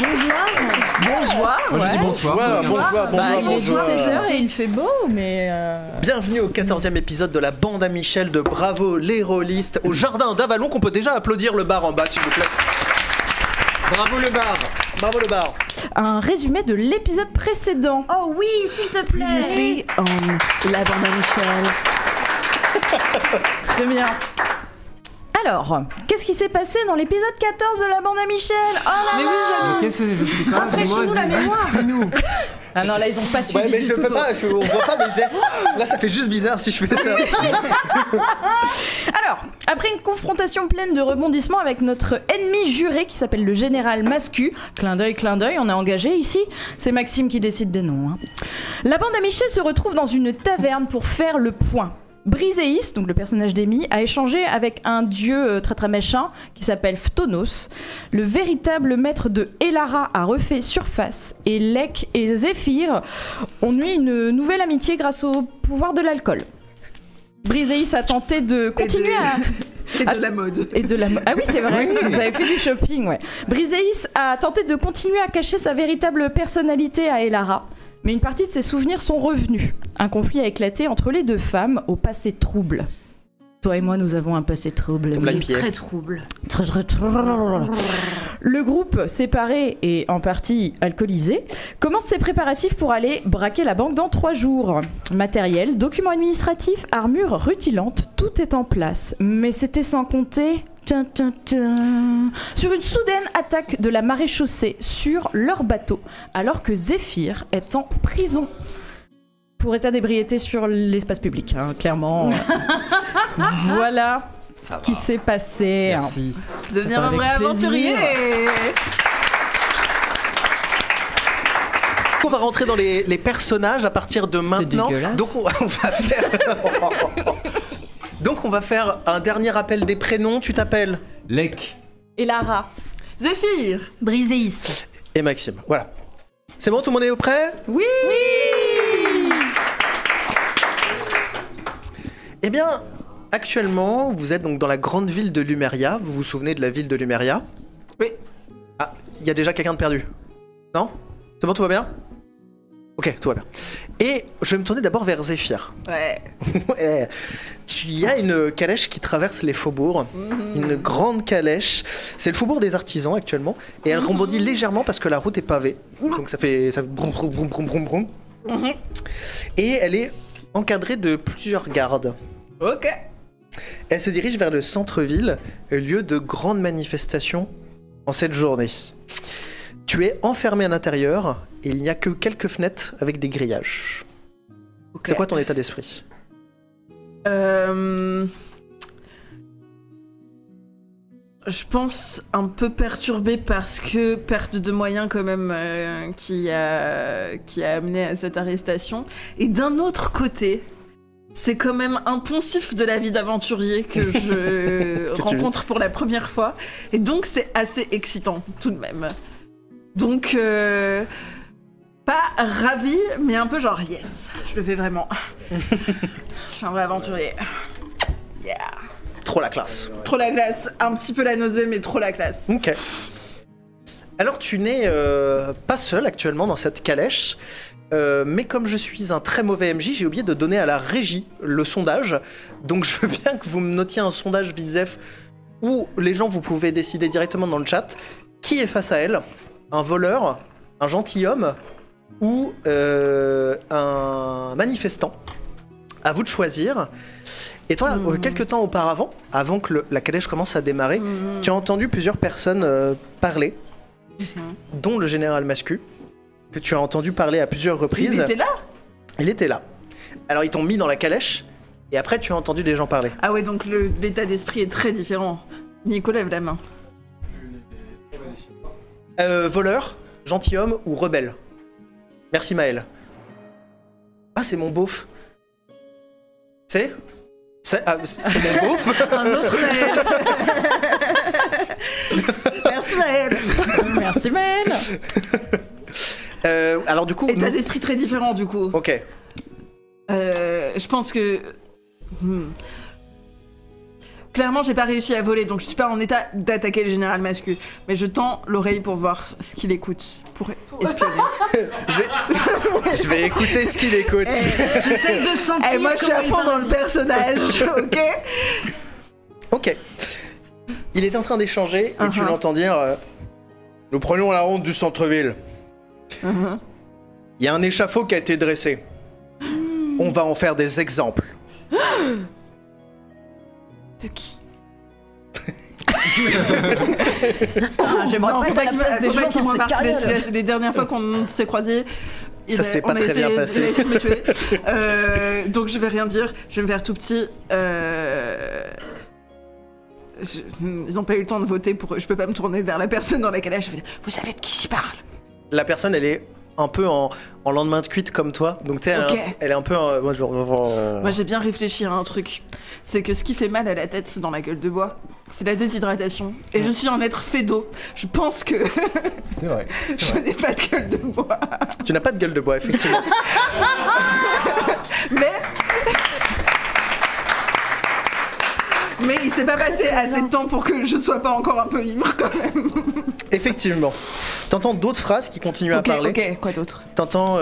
Bonjour. Moi j'ai dit bonsoir. Il est 17h et il fait beau, mais... Bienvenue au 14e épisode de la bande à Michel de Bravo les rôlistes au jardin d'Avalon, qu'on peut déjà applaudir le bar en bas s'il vous plaît. Bravo le bar. Bravo le bar. Un résumé de l'épisode précédent. Oh oui, s'il te plaît. Je suis la bande à Michel. Très bien. Alors, qu'est-ce qui s'est passé dans l'épisode 14 de la bande à Michel? Oh là Mais là. oui, Jamie. Qu'est-ce que c'est? Rafraîchis-nous la mémoire. Ah non, là ils ont pas suivi Ouais, mais du je tout. peux pas parce qu'on voit pas mes gestes. Là ça fait juste bizarre si je fais ça. Alors, après une confrontation pleine de rebondissements avec notre ennemi juré qui s'appelle le général Mascu, clin d'œil, on est engagé ici, c'est Maxime qui décide des noms. La bande à Michel se retrouve dans une taverne pour faire le point. Briseis, donc le personnage d'Amy, a échangé avec un dieu très méchant qui s'appelle Phtonos. Le véritable maître de Elara a refait surface et Lek et Zephyr ont noué une nouvelle amitié grâce au pouvoir de l'alcool. Briseis a tenté de continuer Et de la mode. Ah oui, c'est vrai, vous avez fait du shopping, ouais. Briseis a tenté de continuer à cacher sa véritable personnalité à Elara. Mais une partie de ses souvenirs sont revenus. Un conflit a éclaté entre les deux femmes au passé trouble. Toi et moi, nous avons un passé trouble. Très trouble. Très trouble. Le groupe, séparé et en partie alcoolisé, commence ses préparatifs pour aller braquer la banque dans 3 jours. Matériel, documents administratifs, armure rutilante, tout est en place. Mais c'était sans compter... sur une soudaine attaque de la maréchaussée sur leur bateau, alors que Zephyr est en prison. Pour état d'ébriété sur l'espace public, hein, clairement. Voilà ce qui s'est passé. Merci. Devenir un Avec vrai plaisir. aventurier. On va rentrer dans les personnages à partir de maintenant. dégueulasse. Donc on va faire... Donc on va faire un dernier rappel des prénoms. Tu t'appelles Lek. Et Lara. Zéphyr. Briseis. et Maxime. Voilà. C'est bon, tout le monde est prêt? Oui. Eh bien, actuellement, vous êtes donc dans la grande ville de Lumeria. Vous vous souvenez de la ville de Lumeria? Oui. Ah, il y a déjà quelqu'un de perdu. Non? C'est bon, tout va bien? Ok, tout va bien. Et je vais me tourner d'abord vers Zephyr. Ouais. Ouais. Il y a une calèche qui traverse les faubourgs, une grande calèche. C'est le faubourg des artisans actuellement, et elle rebondit légèrement parce que la route est pavée. Donc ça fait brum brum brum brum brum brum. Et elle est encadrée de plusieurs gardes. Ok. Elle se dirige vers le centre-ville, lieu de grandes manifestations en cette journée. Tu es enfermé à l'intérieur et il n'y a que quelques fenêtres avec des grillages. Ok. C'est quoi ton état d'esprit? Je pense un peu perturbé parce que perte de moyens quand même qui a amené à cette arrestation. Et d'un autre côté, c'est quand même un poncif de la vie d'aventurier que je rencontre pour la première fois. Et donc c'est assez excitant tout de même. Donc pas ravi, mais un peu genre yes, je le fais vraiment. Je suis un vrai aventurier. Yeah. Trop la classe. Trop la classe, un petit peu la nausée, mais trop la classe. Ok. Alors tu n'es pas seul actuellement dans cette calèche, mais comme je suis un très mauvais MJ, j'ai oublié de donner à la régie le sondage. Donc je veux bien que vous me notiez un sondage Vidzef où les gens, vous pouvez décider directement dans le chat qui est face à elle, un voleur, un gentilhomme ou un manifestant. À vous de choisir. Et toi, quelques temps auparavant, avant que la calèche commence à démarrer, tu as entendu plusieurs personnes parler, dont le général Mascu, que tu as entendu parler à plusieurs reprises. Il était là? Il était là. Alors ils t'ont mis dans la calèche, et après tu as entendu des gens parler. Ah ouais, donc l'état d'esprit est très différent. Nico, lève la main. Voleur, gentilhomme ou rebelle? Merci Maël. Ah, c'est mon beauf. C'est mon beauf. Un autre Maël. Merci Maël. Merci Maël. Alors du coup... État d'esprit très différent du coup. Ok. Je pense que... Clairement, j'ai pas réussi à voler, donc je suis pas en état d'attaquer le général Mascu. Mais je tends l'oreille pour voir ce qu'il écoute, pour espionner. Je vais écouter ce qu'il écoute. J'essaye de sentir. Et moi, je suis à fond dans le personnage, ok? Ok. Il est en train d'échanger et tu l'entends dire nous prenons la route du centre-ville. Il y a un échafaud qui a été dressé. On va en faire des exemples. De qui? J'aimerais Non, pas faut être à la place des gens qu'il dans me cette marque carrière. les dernières fois qu'on s'est croisés. Ça s'est pas très bien passé. Il a essayé de me tuer. Donc je vais rien dire, je vais me faire tout petit. Ils ont pas eu le temps de voter pour. Je peux pas me tourner vers la personne dans laquelle je vais dire, vous savez de qui je parle? La personne, elle est un peu en lendemain de cuite comme toi. Donc tu sais, elle est un peu en mode genre... Moi j'ai bien réfléchi à un truc. C'est que ce qui fait mal à la tête dans la gueule de bois, c'est la déshydratation. Et je suis un être fait d'eau. Je pense que C'est vrai. je n'ai pas de gueule de bois. Tu n'as pas de gueule de bois, effectivement. Mais il s'est pas passé assez de temps pour que je sois pas encore un peu ivre quand même. Effectivement. T'entends d'autres phrases qui continuent à parler. Ok, quoi d'autre? T'entends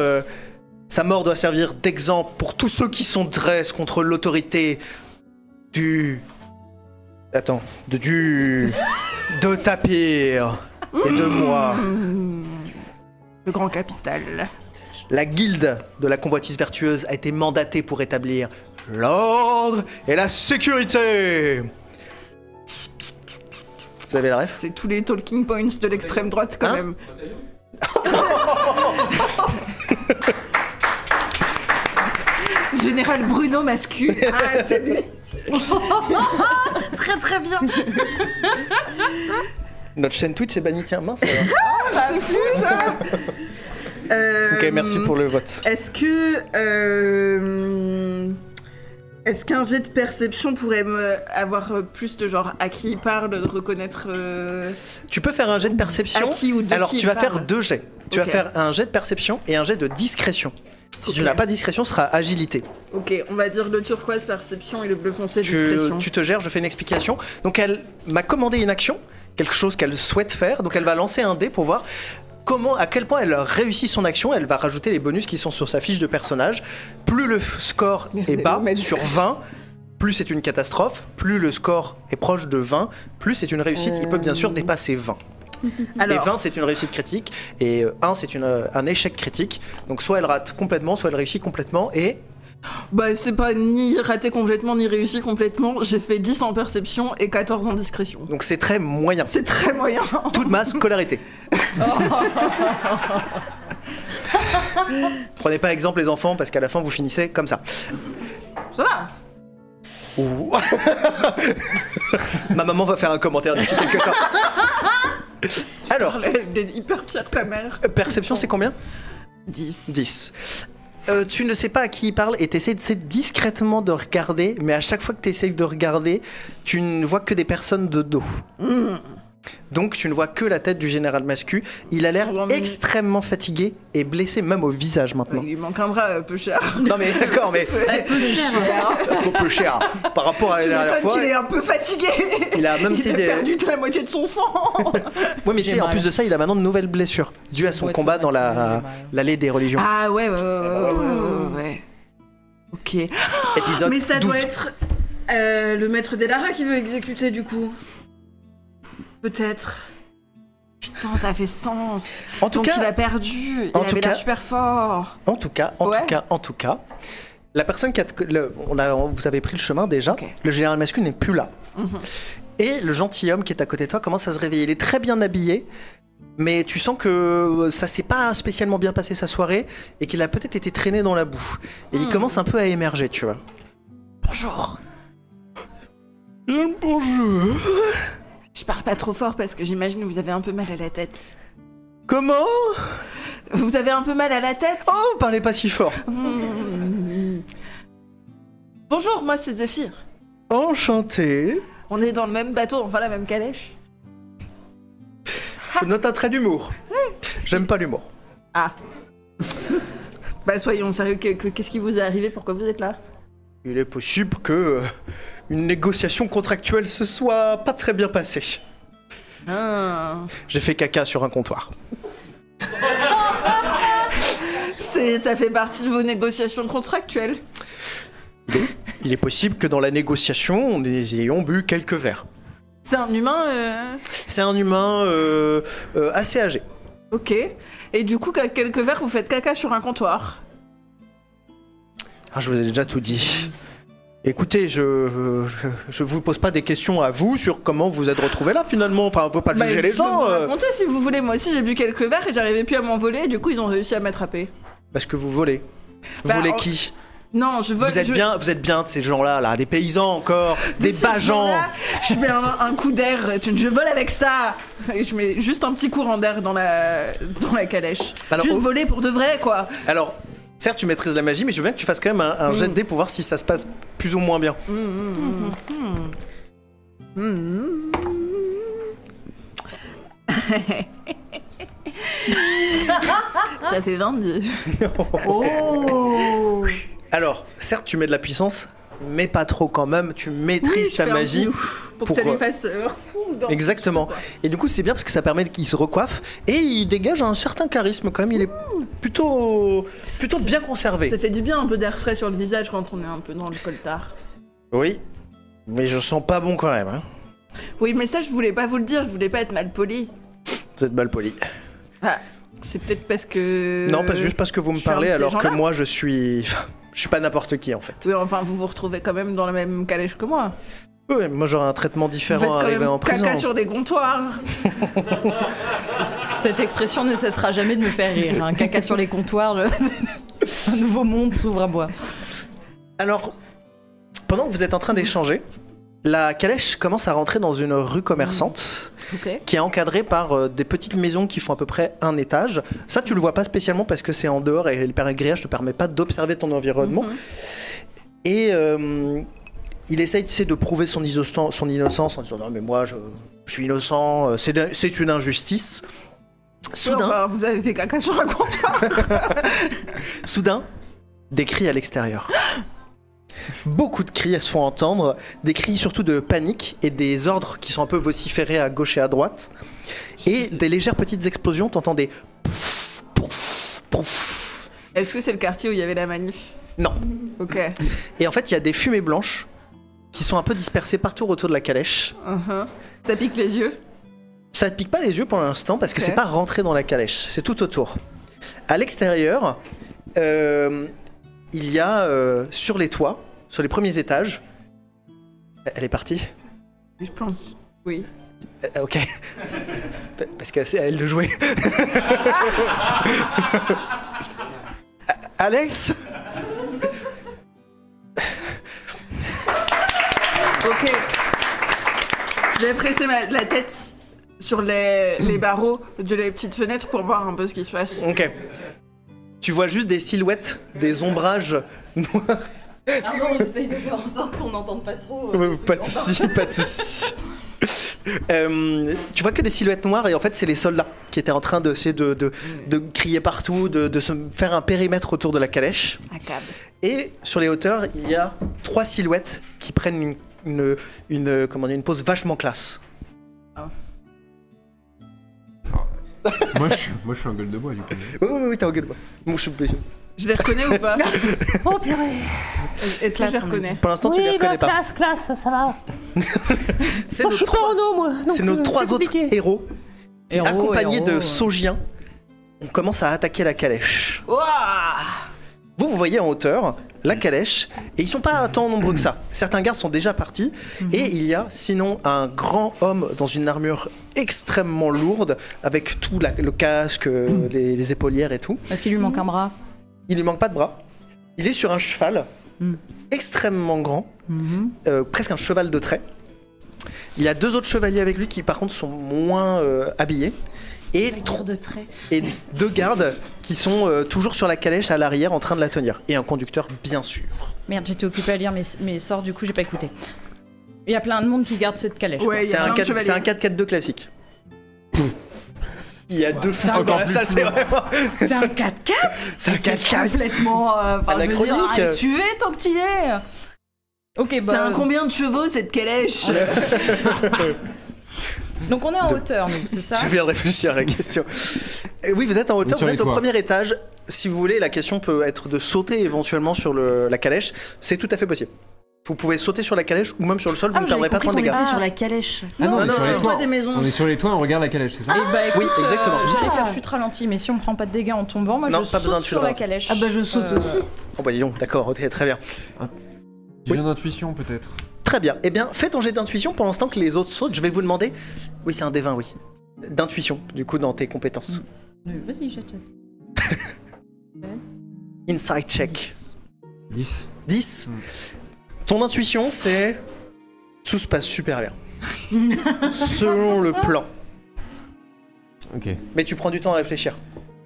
sa mort doit servir d'exemple pour tous ceux qui sont dressés contre l'autorité du... Attends. De Tapir et de moi. Le grand capital. La guilde de la convoitise vertueuse a été mandatée pour établir l'ordre et la sécurité. Vous avez la ref? C'est tous les talking points de l'extrême droite quand même. Général Bruno Mascu. Ah, c'est lui. Très très bien. Notre chaîne Twitch est bannie, tiens, mince. C'est fou ça. Ok, merci pour le vote. Est-ce qu'un jet de perception pourrait me avoir plus de genre à qui il parle, de reconnaître Tu peux faire un jet de perception. à qui ou de Alors qui tu il vas parle. faire 2 jets. Tu vas Ok. faire un jet de perception et un jet de discrétion. Si tu Ok. n'as pas discrétion, ce sera agilité. Ok, on va dire le turquoise perception et le bleu foncé discrétion. Tu te gères, je fais une explication. Donc elle m'a commandé une action, quelque chose qu'elle souhaite faire. Donc elle va lancer un dé pour voir à quel point elle réussit son action. Elle va rajouter les bonus qui sont sur sa fiche de personnage. Plus le score est bas, sur 20, plus c'est une catastrophe. Plus le score est proche de 20, plus c'est une réussite. Il peut bien sûr dépasser 20. Alors, Et 20 c'est une réussite critique et 1 c'est un échec critique. Donc soit elle rate complètement, soit elle réussit complètement et... bah c'est pas ni raté complètement ni réussi complètement. J'ai fait 10 en perception et 14 en discrétion. Donc c'est très moyen. C'est très moyen. Toute ma scolarité. Prenez pas exemple les enfants parce qu'à la fin vous finissez comme ça. Ça va. Ouh. Ma maman va faire un commentaire d'ici quelques temps. Alors, Elle est hyper fière ta mère. perception c'est combien? 10. 10. Tu ne sais pas à qui il parle et tu essaies discrètement de regarder, mais à chaque fois que tu essaies de regarder, tu ne vois que des personnes de dos. Donc tu ne vois que la tête du général Mascu. Il a l'air extrêmement fatigué et blessé même au visage maintenant. Il lui manque un bras peu cher. Non mais d'accord, mais un peu cher par rapport à la Tu dernière m'étonnes fois. qu'il est un peu fatigué. Il a même Il a perdu la moitié de son sang. Ouais, mais tu sais, J'ai en mal. plus de ça, il a maintenant de nouvelles blessures dues à son Ouais, combat dans j'ai mal. l'allée des religions. Ah ouais. Ok. Épisode Mais ça 12. doit être le maître d'Elara qui veut exécuter du coup. Peut-être. Putain, ça fait sens. En tout Donc il cas, a perdu. Il en tout avait l'air cas- super fort. en tout cas, la personne qui vous avez pris le chemin déjà. Ok. Le général Mascu n'est plus là. Et le gentilhomme qui est à côté de toi commence à se réveiller. Il est très bien habillé, mais tu sens que ça s'est pas spécialement bien passé sa soirée et qu'il a peut-être été traîné dans la boue. Et il commence un peu à émerger, tu vois. Bonjour. Bonjour. Je parle pas trop fort parce que j'imagine que vous avez un peu mal à la tête. Comment? Vous avez un peu mal à la tête? Oh, parlez pas si fort. Bonjour, moi c'est Zéphyr. Enchanté. On est dans le même bateau, enfin la même calèche. Je note un trait d'humour. J'aime pas l'humour. Ah. Bah soyons sérieux, qu'est-ce qui vous est arrivé? Pourquoi vous êtes là? Il est possible que une négociation contractuelle se soit pas très bien passée. Ah. J'ai fait caca sur un comptoir. Ça fait partie de vos négociations contractuelles. Il est possible que dans la négociation, nous ayons bu quelques verres. C'est un humain C'est un humain assez âgé. Ok. Et du coup, quelques verres, vous faites caca sur un comptoir. Ah, je vous ai déjà tout dit. Écoutez, je vous pose pas des questions à vous sur comment vous êtes retrouvés là finalement. Enfin, faut pas juger les gens. Je peux vous raconter si vous voulez. Moi aussi, j'ai bu quelques verres et j'arrivais plus à m'envoler. Et du coup, ils ont réussi à m'attraper. Parce que vous volez. Vous Bah, volez qui? Non, je vole. Vous êtes bien de ces gens-là, là, des paysans encore, des ces bas gens. gens-là, je mets un coup d'air. Je vole avec ça. Et je mets juste un petit courant d'air dans la calèche. Alors, juste voler pour de vrai, quoi. Alors, certes, tu maîtrises la magie, mais je veux bien que tu fasses quand même un jet de dés pour voir si ça se passe plus ou moins bien. Ça fait 22. Oh. Alors, certes, tu mets de la puissance, mais pas trop quand même. Tu maîtrises je ta fais un magie. petit pour que ça lui fasse. Exactement. Et du coup, c'est bien parce que ça permet qu'il se recoiffe et il dégage un certain charisme quand même. Il est plutôt bien conservé. Ça fait du bien un peu d'air frais sur le visage quand on est un peu dans le coltard. Oui, mais je sens pas bon quand même. Hein. Oui, mais ça, je voulais pas vous le dire. Je voulais pas être mal poli. Vous êtes mal poli. Ah, c'est peut-être parce que. Non, pas juste parce que vous me je suis un parlez de ces alors que gens-là. moi je suis pas n'importe qui en fait. Oui, enfin, vous vous retrouvez quand même dans la même calèche que moi. Oui, moi j'aurais un traitement Vous faites différent quand arrivé même en prison. caca sur des comptoirs. Cette expression ne cessera jamais de me faire rire. Un caca sur les comptoirs, un nouveau monde s'ouvre à moi. Alors, pendant que vous êtes en train d'échanger, la calèche commence à rentrer dans une rue commerçante Ok. qui est encadrée par des petites maisons qui font à peu près un étage. Ça, tu le vois pas spécialement parce que c'est en dehors et le grillage te permet pas d'observer ton environnement. Et il essaye de prouver son innocence en disant non mais moi je suis innocent, c'est une injustice. Soudain, Enfin, vous avez fait caca sur un comptoir. Soudain, des cris à l'extérieur. Beaucoup de cris se font entendre, des cris surtout de panique et des ordres qui sont un peu vociférés à gauche et à droite. Et des légères petites explosions, t'entends des pouf, pouf, pouf. Est-ce que c'est le quartier où il y avait la manif? Non. Ok. Et en fait, il y a des fumées blanches qui sont un peu dispersées partout autour de la calèche. Ça pique les yeux. Ça ne pique pas les yeux pour l'instant parce que Ok. c'est pas rentré dans la calèche, c'est tout autour. À l'extérieur, il y a sur les toits, sur les premiers étages. Elle est partie? Je pense. Oui. Ok. Parce que c'est à elle de jouer. Alex? Ok. Je vais presser la tête sur les barreaux de la petite fenêtre pour voir un peu ce qui se passe. Ok. Tu vois juste des silhouettes, des ombrages noirs. Ah non, j'essaye de faire en sorte qu'on n'entende pas trop. Pas de soucis, pas de soucis. Tu vois que des silhouettes noires et en fait c'est les soldats qui étaient en train de crier partout, de se faire un périmètre autour de la calèche. Et sur les hauteurs, il y a 3 silhouettes qui prennent une pose vachement classe. Moi je suis un gueule de bois du coup. Oui, t'es en gueule. Moi, Je les reconnais ou pas? Oh purée. Est-ce que je les reconnais? pour l'instant, tu les reconnais pas. Classe, ça va. C'est Moi, nos je suis pas trois- Renaud, moi. c'est nos 3 autres héros qui, Héros, accompagnés de héros. Saugiens, on commence à attaquer la calèche. Ouah. Vous voyez en hauteur la calèche, et ils sont pas tant nombreux que ça. Certains gardes sont déjà partis, et il y a sinon un grand homme dans une armure extrêmement lourde, avec tout le casque, les épaulières et tout. Est-ce qu'il lui manque un bras? Il lui manque pas de bras. Il est sur un cheval extrêmement grand, presque un cheval de trait. Il y a 2 autres chevaliers avec lui qui par contre sont moins habillés. Et, De trait. et 2 gardes qui sont toujours sur la calèche à l'arrière en train de la tenir. Et un conducteur bien sûr. Merde, j'étais occupée à lire mes sorts, du coup j'ai pas écouté. Il y a plein de monde qui garde cette calèche. Ouais, il y C'est a un plein de 4-4-2 classique. Il y a 2 C'est fouteux dans la encore salle, c'est vraiment... C'est un 4x4. C'est un 4x4. complètement... enfin, je veux dire, Anachronique. SUV tant que tu y es. Ok, C'est un combien de chevaux cette calèche? Donc on est en hauteur, nous, c'est ça? Je viens de réfléchir à la question. Oui, vous êtes en hauteur, Sur vous les êtes au toits. premier étage. Si vous voulez, la question peut être de sauter éventuellement sur la calèche. C'est tout à fait possible. Vous pouvez sauter sur la calèche ou même sur le sol, vous ne perdrez pas de points de dégâts. était sur la calèche. Ah non, on est non, sur les non, toits. des maisons. On est sur les toits, on regarde la calèche, c'est ça Eh bah, écoute, Oui, exactement. J'allais faire chute ralenti, mais si on prend pas de dégâts en tombant, moi Non, je pas saute besoin de chute sur la ralenti. calèche. Ah bah je saute aussi. Oh bah dis donc, d'accord, ok, très bien. J'ai une intuition peut-être. Très bien. Eh bien, fais ton jet d'intuition pendant ce temps que les autres sautent. Je vais vous demander. Oui, c'est un D20, oui. D'intuition, du coup, dans tes compétences. Vas-y, jette. Inside check. 10. 10. Ton intuition, c'est. Tout se passe super bien. Selon le plan. Ok. Mais tu prends du temps à réfléchir.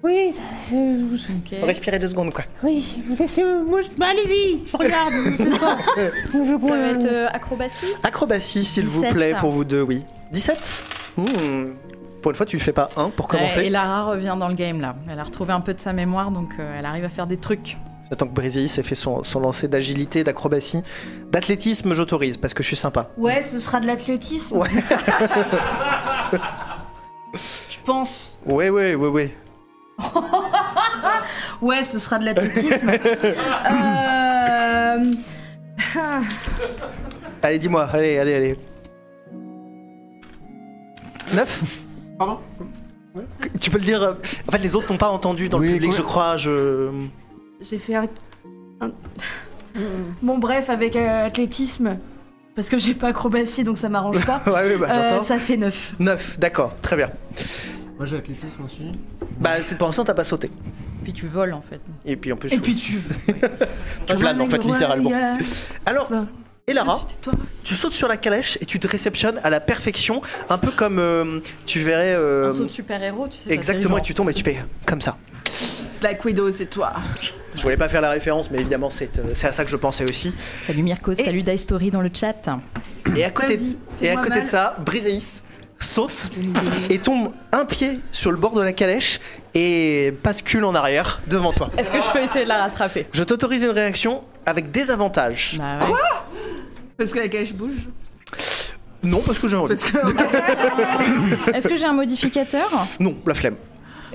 Oui, Ok. Respirer 2 secondes, quoi. oui, laissez-moi. Bah, allez-y, je regarde. Je Ça va être acrobatie. Acrobatie, s'il vous 17. plaît, pour vous deux, oui. 17 Pour une fois, tu fais pas 1 pour commencer. Et Lara revient dans le game là. Elle a retrouvé un peu de sa mémoire, donc elle arrive à faire des trucs. J'attends que Brésil ait fait son lancer d'agilité, d'acrobatie. D'athlétisme, j'autorise, parce que je suis sympa. Ouais, ce sera de l'athlétisme. Ouais. Je pense. Ouais. Ouais, ce sera de l'athlétisme. Allez, dis-moi, allez. 9 Pardon? Tu peux le dire. En fait, les autres n'ont pas entendu dans le Oui, public, quoi. je crois. J'ai fait un. Bon, bref, avec athlétisme. Parce que j'ai pas acrobatie, donc ça m'arrange pas. Ouais, bah j'entends. Ça fait 9. 9, d'accord, très bien. Moi j'ai athlétisme aussi. Bah, c'est pour l'instant, t'as pas sauté. Puis tu voles en fait. Et puis en plus, Et puis tu. tu planes en fait, littéralement. Alors, Elara, C'était toi. tu sautes sur la calèche et tu te réceptionnes à la perfection, un peu comme tu verrais. Un saut de super-héros, tu sais. Exactement, et pas, tu tombes et tu fais comme ça. Black Widow, c'est toi. Je voulais pas faire la référence, mais évidemment, c'est à ça que je pensais aussi. Salut Mirko, salut Dice Story dans le chat. Et à côté, Vas-y, et à fais-moi côté de mal. ça, Briseis saute et tombe un pied sur le bord de la calèche et bascule en arrière devant toi. Est-ce que je peux essayer de la rattraper? Je t'autorise une réaction avec des avantages. Bah ouais. Parce que la calèche bouge. Non, parce que j'ai envie. Parce que. Est-ce que j'ai un modificateur? Non, la flemme.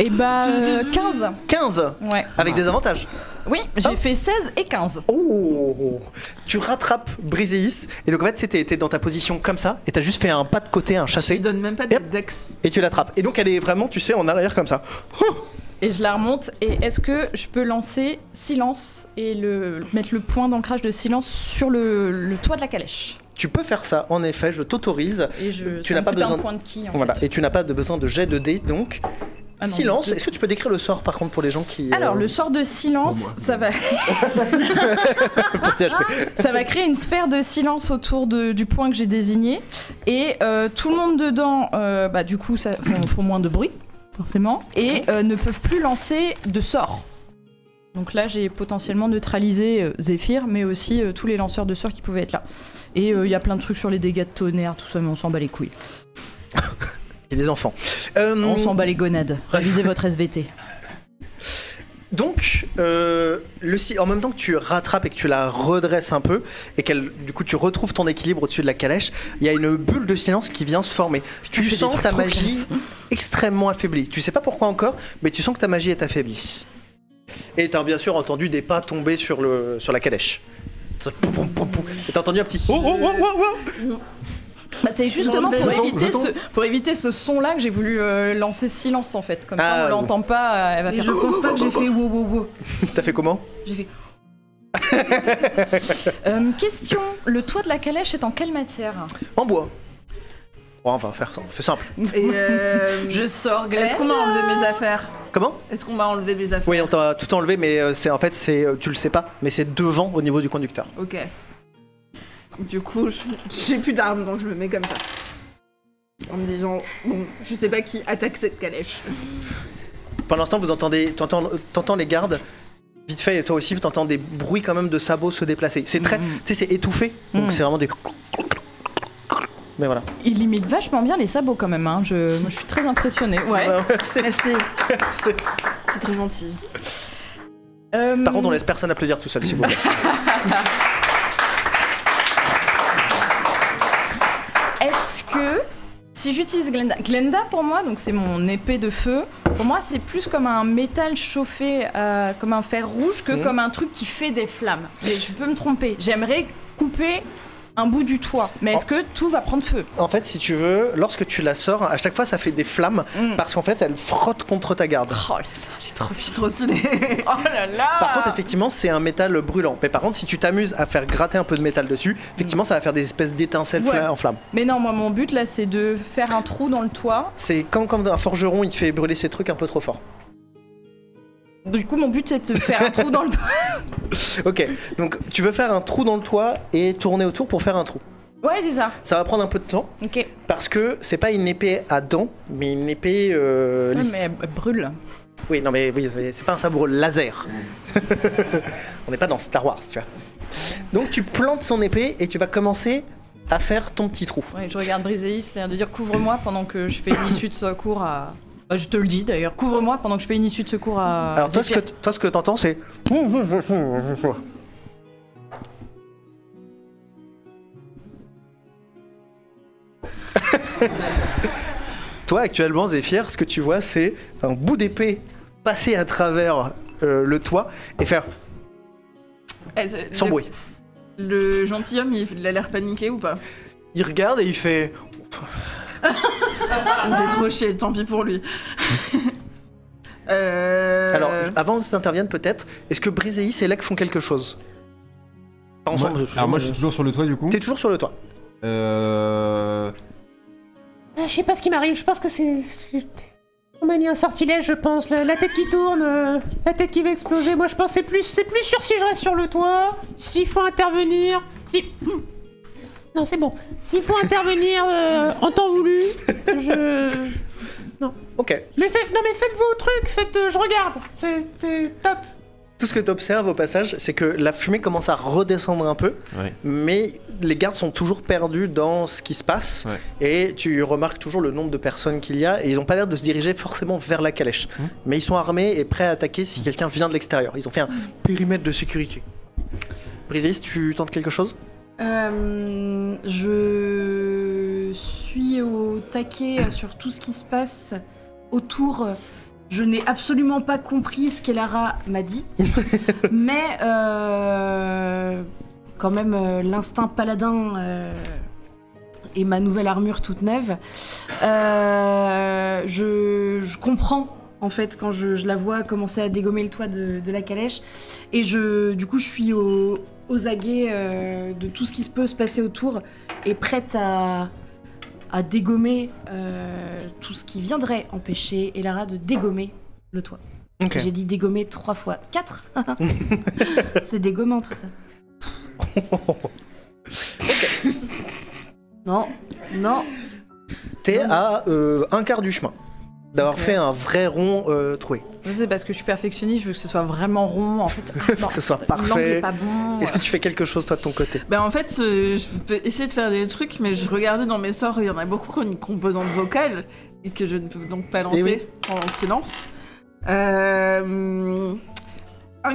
Eh bah 15. 15 Ouais. avec des avantages. Oui, j'ai fait 16 et 15. Oh, tu rattrapes Briseis et donc en fait t'es dans ta position comme ça et t'as juste fait un pas de côté, un Je chassé lui donne même pas de Yep. dex. et tu l'attrapes. Et donc elle est vraiment, tu sais, en arrière comme ça. Et je la remonte. Et est-ce que je peux lancer silence et mettre le point d'ancrage de silence sur le toit de la calèche? Tu peux faire ça, en effet, je t'autorise. Et Tu ça n'as me pas coûte besoin un de- point de ki en Voilà, fait. et tu n'as pas besoin de jet de dés donc. Ah non, Silence, de- est-ce que tu peux décrire le sort par contre pour les gens qui. Alors, le sort de silence, ça va pour CHP. ça va créer une sphère de silence autour du point que j'ai désigné. Et tout le monde dedans, bah, du coup, ça faut moins de bruit, forcément. Et ne peuvent plus lancer de sorts. Donc là, j'ai potentiellement neutralisé Zephyr, mais aussi tous les lanceurs de sorts qui pouvaient être là. Et il y a plein de trucs sur les dégâts de tonnerre, tout ça, mais on s'en bat les couilles. Il y a des enfants. On s'en bat les gonades. Révisez votre SVT. Donc, en même temps que tu rattrapes et que tu la redresses un peu, et du coup tu retrouves ton équilibre au-dessus de la calèche, il y a une bulle de silence qui vient se former. Tu je fais des sens trucs ta trop magie extrêmement affaiblie. Tu sais pas pourquoi encore, mais tu sens que ta magie est affaiblie. Et t'as bien sûr entendu des pas tomber sur la calèche. Poum, poum, poum, poum. Et t'as entendu un petit oh, oh, oh, oh, oh. Bah, c'est justement pour J'entends, éviter ce son-là que j'ai voulu lancer silence en fait. Comme Ah, ça, on oui. l'entend pas, elle va Mais faire. je pense pas que j'ai fait wow wow wow. T'as fait comment? J'ai fait. Question, le toit de la calèche est en quelle matière? En bois. Bon, on va faire ça, on fait simple. Et Je sors Glenn. Est-ce qu'on m'a enlevé mes affaires? Comment? Est-ce qu'on m'a enlevé mes affaires? Oui, on t'a tout enlevé, mais tu le sais pas, mais c'est devant au niveau du conducteur. Ok. Du coup, j'ai plus d'armes, donc je me mets comme ça. En me disant, bon, je sais pas qui attaque cette calèche. Pendant ce temps, t'entends les gardes. Vite fait, et toi aussi, t'entends des bruits quand même de sabots se déplacer. C'est très, tu sais, c'est étouffé, donc c'est vraiment des. Mais voilà. Il imite vachement bien les sabots quand même. Hein. Moi, je suis très impressionnée. Ouais. C'est- Merci, c'est- c'est très gentil. Par contre, on laisse personne applaudir tout seul, s'il vous plaît. Si j'utilise Glenda pour moi, donc c'est mon épée de feu, pour moi c'est plus comme un métal chauffé, comme un fer rouge, que comme un truc qui fait des flammes. Mais je peux me tromper. J'aimerais couper un bout du toit, mais est-ce que tout va prendre feu? En fait, si tu veux, lorsque tu la sors, à chaque fois ça fait des flammes parce qu'en fait elle frotte contre ta garde. Oh là là, j'ai trop Je suis trop stylé. Oh là là. Par contre, effectivement, c'est un métal brûlant. Mais par contre, si tu t'amuses à faire gratter un peu de métal dessus, effectivement, ça va faire des espèces d'étincelles en flammes. Mais non, moi mon but là c'est de faire un trou dans le toit. C'est quand un forgeron il fait brûler ses trucs un peu trop fort. Du coup mon but c'est de faire un trou dans le toit. Ok, donc tu veux faire un trou dans le toit et tourner autour pour faire un trou. Ouais, c'est ça. Ça va prendre un peu de temps. Ok. Parce que c'est pas une épée à dents, mais une épée lisse. Mais elle brûle. Oui, non mais oui, c'est pas un sabre laser. On n'est pas dans Star Wars, tu vois. Donc tu plantes son épée et tu vas commencer à faire ton petit trou. Ouais, je regarde Briseis, l'air de dire couvre-moi pendant que je fais une issue de secours à... je te le dis d'ailleurs, couvre-moi pendant que je fais une issue de secours à... Alors toi, ce que t'entends, c'est... Toi, actuellement, Zéphyr, ce que tu vois, c'est un bout d'épée passer à travers le toit et faire... sans bruit. Le gentilhomme, il a l'air paniqué ou pas? Il regarde et il fait... Il me fait trop chier, tant pis pour lui. Alors, avant que tu interviennes peut-être, est-ce que Briseis et Lek font quelque chose? Pas ensemble. Alors moi je suis toujours sur le toit du coup. T'es toujours sur le toit. Je sais pas ce qui m'arrive, je pense que c'est... On m'a mis un sortilège, je pense. La tête qui tourne, la tête qui va exploser. Moi, je pense que c'est plus sûr si je reste sur le toit. S'il faut intervenir... Non, c'est bon. S'il faut intervenir en temps voulu, Non. Ok. Mais faites vos trucs, je regarde. C'est top. Tout ce que tu observes au passage, c'est que la fumée commence à redescendre un peu, mais les gardes sont toujours perdus dans ce qui se passe, et tu remarques toujours le nombre de personnes qu'il y a, et ils n'ont pas l'air de se diriger forcément vers la calèche. Mais ils sont armés et prêts à attaquer si quelqu'un vient de l'extérieur. Ils ont fait un périmètre de sécurité. Briseis, tu tentes quelque chose? Je suis au taquet sur tout ce qui se passe autour. Je n'ai absolument pas compris ce qu'Elara m'a dit, mais quand même l'instinct paladin et ma nouvelle armure toute neuve, je comprends en fait quand je la vois commencer à dégommer le toit de la calèche, et du coup je suis aux aguets de tout ce qui peut se passer autour et prête à dégommer tout ce qui viendrait empêcher Elara de dégommer le toit. Okay. J'ai dit dégommer 3 fois 4. C'est dégommant tout ça. Non. T'es à un quart du chemin d'avoir fait un vrai rond troué. C'est parce que je suis perfectionniste, je veux que ce soit vraiment rond en fait. Que ce soit parfait. Est pas bon. Est-ce que tu fais quelque chose toi de ton côté? Ben en fait, je peux essayer de faire des trucs, mais je regardais dans mes sorts, il y en a beaucoup qui ont une composante vocale et que je ne peux donc pas lancer en silence. Un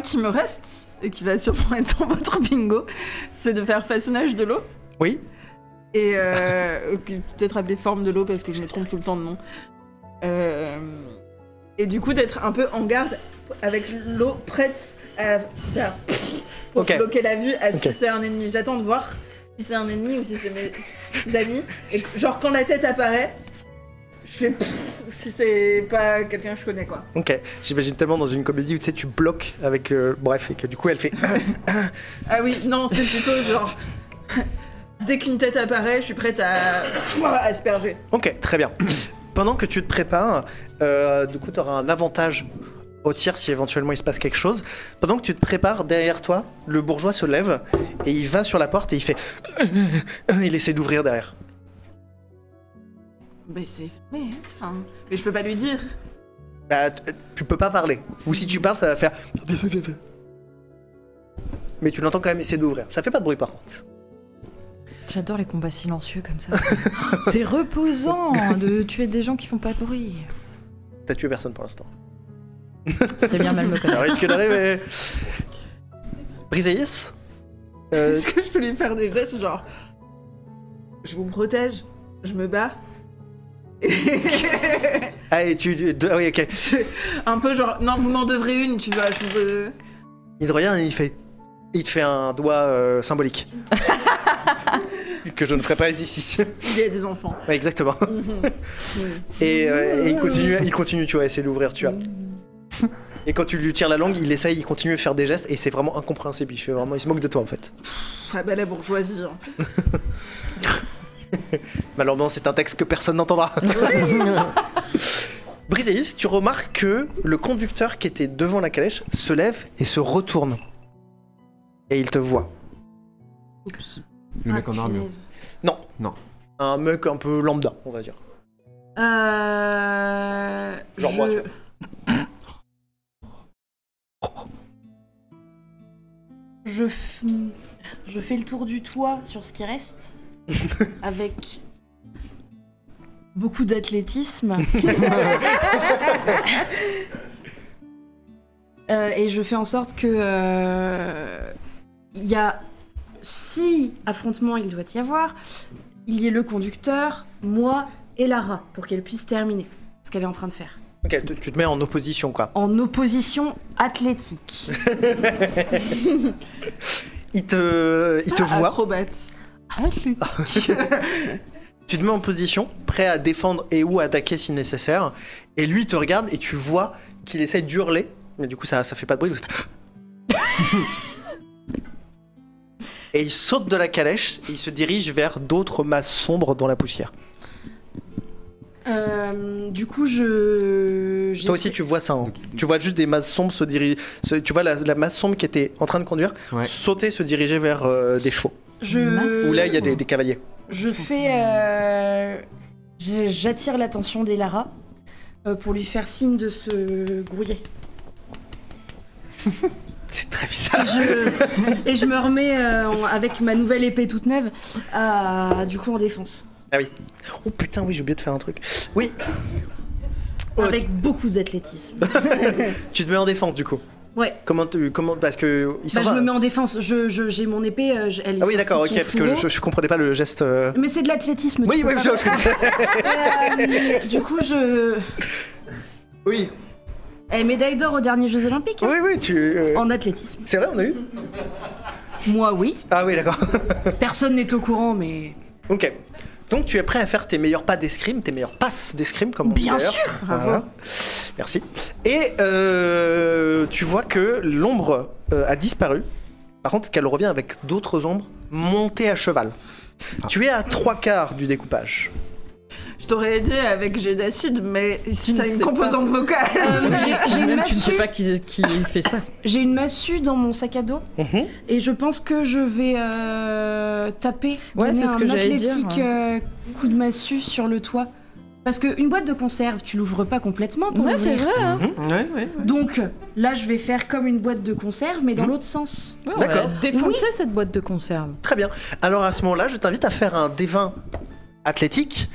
qui me reste et qui va sûrement être dans votre bingo, c'est de faire façonnage de l'eau. Oui. Et peut-être appeler forme de l'eau parce que je me trompe tout le temps de nom. Et du coup d'être un peu en garde avec l'eau prête à faire pour bloquer la vue si c'est un ennemi. J'attends de voir si c'est un ennemi ou si c'est mes amis. Et genre quand la tête apparaît, je fais si c'est pas quelqu'un que je connais quoi. Ok, j'imagine tellement dans une comédie où tu sais tu bloques avec bref et que du coup elle fait Ah oui, non, c'est plutôt genre dès qu'une tête apparaît, je suis prête à asperger. Ok, très bien. Pendant que tu te prépares, du coup tu auras un avantage au tir si éventuellement il se passe quelque chose. Pendant que tu te prépares, derrière toi, le bourgeois se lève et il va sur la porte et il fait il essaie d'ouvrir derrière. Mais c'est fermé, enfin, mais je peux pas lui dire. Bah, tu peux pas parler. Ou si tu parles, ça va faire. Mais tu l'entends quand même essayer d'ouvrir. Ça fait pas de bruit par contre. J'adore les combats silencieux comme ça. C'est reposant de tuer des gens qui font pas de bruit. T'as tué personne pour l'instant. C'est bien mal me Ça risque d'arriver. Briseis Est-ce que je peux lui faire des gestes genre je vous protège, je me bats, Allez, ah oui, ok. Un peu genre, non, vous m'en devrez une, tu vois. Il te regarde et il te fait un doigt symbolique. Que je ne ferai pas ici. Il y a des enfants. Ouais, exactement. Et il continue, tu vois, essayer d'ouvrir, tu vois. Et quand tu lui tires la langue, il continue de faire des gestes et c'est vraiment incompréhensible. Il se moque de toi en fait. Ah bah la bourgeoisie. Hein. Malheureusement, c'est un texte que personne n'entendra. Briseis, tu remarques que le conducteur qui était devant la calèche se lève et se retourne. Et il te voit. Oups. Le mec en armure. punaise. Non. Un mec un peu lambda, on va dire. Genre moi, tu vois. Je fais le tour du toit sur ce qui reste, avec beaucoup d'athlétisme. Et je fais en sorte que il y a, si affrontement il doit y avoir, il y ait le conducteur, moi et Lara, pour qu'elle puisse terminer ce qu'elle est en train de faire. Ok, tu te mets en opposition, quoi. En opposition athlétique. Il te voit. Acrobate. Tu te mets en position, prêt à défendre et ou à attaquer si nécessaire. Et lui, il te regarde et tu vois qu'il essaie d'hurler. Mais du coup, ça fait pas de bruit. Et il saute de la calèche et il se dirige vers d'autres masses sombres dans la poussière. Du coup, Toi aussi, tu vois ça. Hein. Tu vois juste des masses sombres se diriger. Tu vois la masse sombre qui était en train de conduire sauter, se diriger vers des chevaux. Où là, il y a des cavaliers. Je fais. J'attire l'attention d'Elara pour lui faire signe de se grouiller. C'est très bizarre. Et je me remets avec ma nouvelle épée toute neuve, du coup en défense. Ah oui. Oh putain, oui, j'ai oublié de faire un truc. Oui. Avec beaucoup d'athlétisme. Tu te mets en défense du coup. Ouais. Comment parce que il s'en je va. me mets en défense. J'ai mon épée. Elle est Ah oui, d'accord, ok, sortie de son parce que fourreau. je comprenais pas le geste. Mais c'est de l'athlétisme. Oui, tu oui, peux pas- du coup, Oui. médaille d'or aux derniers Jeux Olympiques. Hein, Oui, en athlétisme. C'est vrai, on a eu. Moi, oui. Ah oui, d'accord. Personne n'est au courant, mais. Ok. Donc tu es prêt à faire tes meilleurs pas d'escrime, tes meilleurs passes d'escrime, comme on dit Bien d'ailleurs. sûr. Voilà. Merci. Et tu vois que l'ombre a disparu. Par contre, qu'elle revient avec d'autres ombres montées à cheval. Tu es à 3/4 du découpage. Je t'aurais aidé avec jet d'acide, mais ça ne a une sais composante vocale. J'ai une Même tu ne sais massue. pas qui fait ça. J'ai une massue dans mon sac à dos et je pense que je vais taper, Ouais, donner c'est ce un que j'allais dire, athlétique coup de massue sur le toit. Parce qu'une boîte de conserve, tu l'ouvres pas complètement pour Ouais, c'est l'ouvrir. vrai. Hein. Ouais. Donc là, je vais faire comme une boîte de conserve, mais dans l'autre sens. Ouais, on va D'accord. défoncer cette boîte de conserve. Très bien. Alors à ce moment-là, je t'invite à faire un D20 athlétique.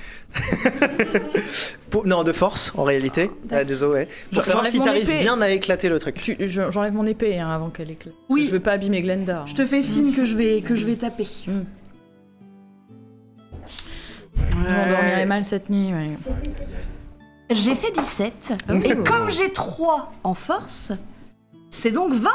Non, de force en réalité. Désolé. Ouais. Pour savoir J'enlève si mon t'arrives épée. bien à éclater le truc. J'enlève mon épée hein, avant qu'elle éclate. Oui. Je veux pas abîmer Glenda. Je te fais signe que je vais taper. Je m'endormirai mal cette nuit. Ouais. J'ai fait 17. Et comme j'ai 3 en force, c'est donc 20.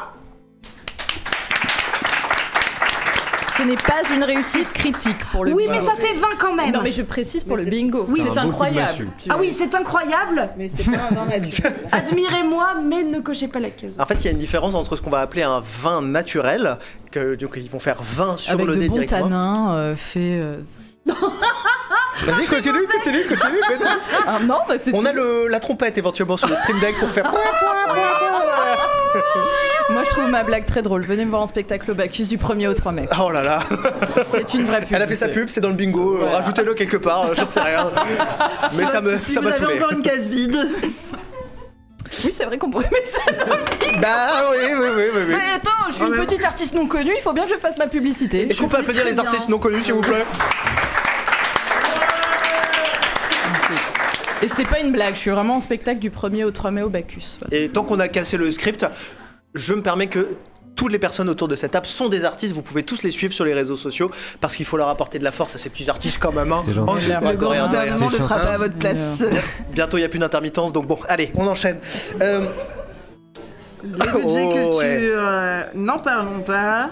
Ce n'est pas une réussite critique pour le Oui, bingo. mais ça fait 20 quand même. Non, mais je précise pour le bingo. Oui. C'est Un beau coup de incroyable. massue. Ah oui, c'est incroyable. Mais c'est pas un adulte. Admirez-moi, mais ne cochez pas la case. En fait, il y a une différence entre ce qu'on va appeler un vin naturel, que donc ils vont faire 20 sur Avec le de dé bons directement. tanins fait. Vas-y, continue. Ah non, bah c'est On tout. a la trompette éventuellement sur le stream deck pour faire. Moi, je trouve ma blague très drôle. Venez me voir en spectacle au Bacchus du 1er au 3 mai. Oh là là. C'est une vraie pub. Elle a fait sa pub, c'est dans le bingo. Rajoutez-le quelque part, j'en sais rien. Mais ça m'a Si vous avez saoulé. encore une case vide. Oui, c'est vrai qu'on pourrait mettre ça dans... Bah oui. Mais attends, je suis une petite artiste non connue, il faut bien que je fasse ma publicité. Est-ce qu'on peut applaudir les artistes non connus, s'il vous plaît? Et c'était pas une blague, je suis vraiment en spectacle du 1er au 3 mai au Bacchus. Voilà. Et tant qu'on a cassé le script, je me permets que toutes les personnes autour de cette table sont des artistes, vous pouvez tous les suivre sur les réseaux sociaux parce qu'il faut leur apporter de la force à ces petits artistes quand même. Hein. C'est gentil. Oh, c'est Le pas Le de rien, de rien. gouvernement le C'est fera gentil. pas à votre place. Bientôt il n'y a plus d'intermittence, donc bon, allez, on enchaîne. Les budgets Oh, culture, n'en parlons pas.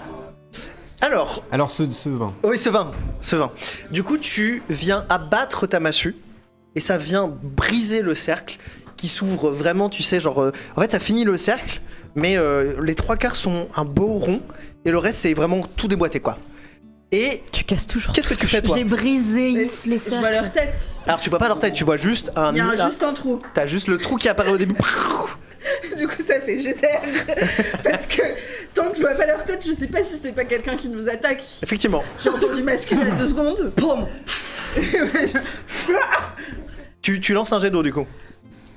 Alors, Alors ce vin. oui, ce vin. Du coup, tu viens abattre ta massue et ça vient briser le cercle qui s'ouvre vraiment, tu sais, genre... en fait, ça finit le cercle, mais les 3/4 sont un beau rond et le reste, c'est vraiment tout déboîté, quoi. Et Tu casses toujours. qu'est-ce que tu fais, toi? J'ai brisé le Je vois cercle. leur tête. Alors, tu vois pas leur tête, tu vois juste un... Il y a juste un trou. T'as juste le trou qui apparaît au début. Du coup, ça fait GCR. Parce que tant que je vois pas leur tête, je sais pas si c'est pas quelqu'un qui nous attaque. Effectivement. J'ai entendu masculin il y a 2 secondes. Boum. Tu lances un jet d'eau, du coup.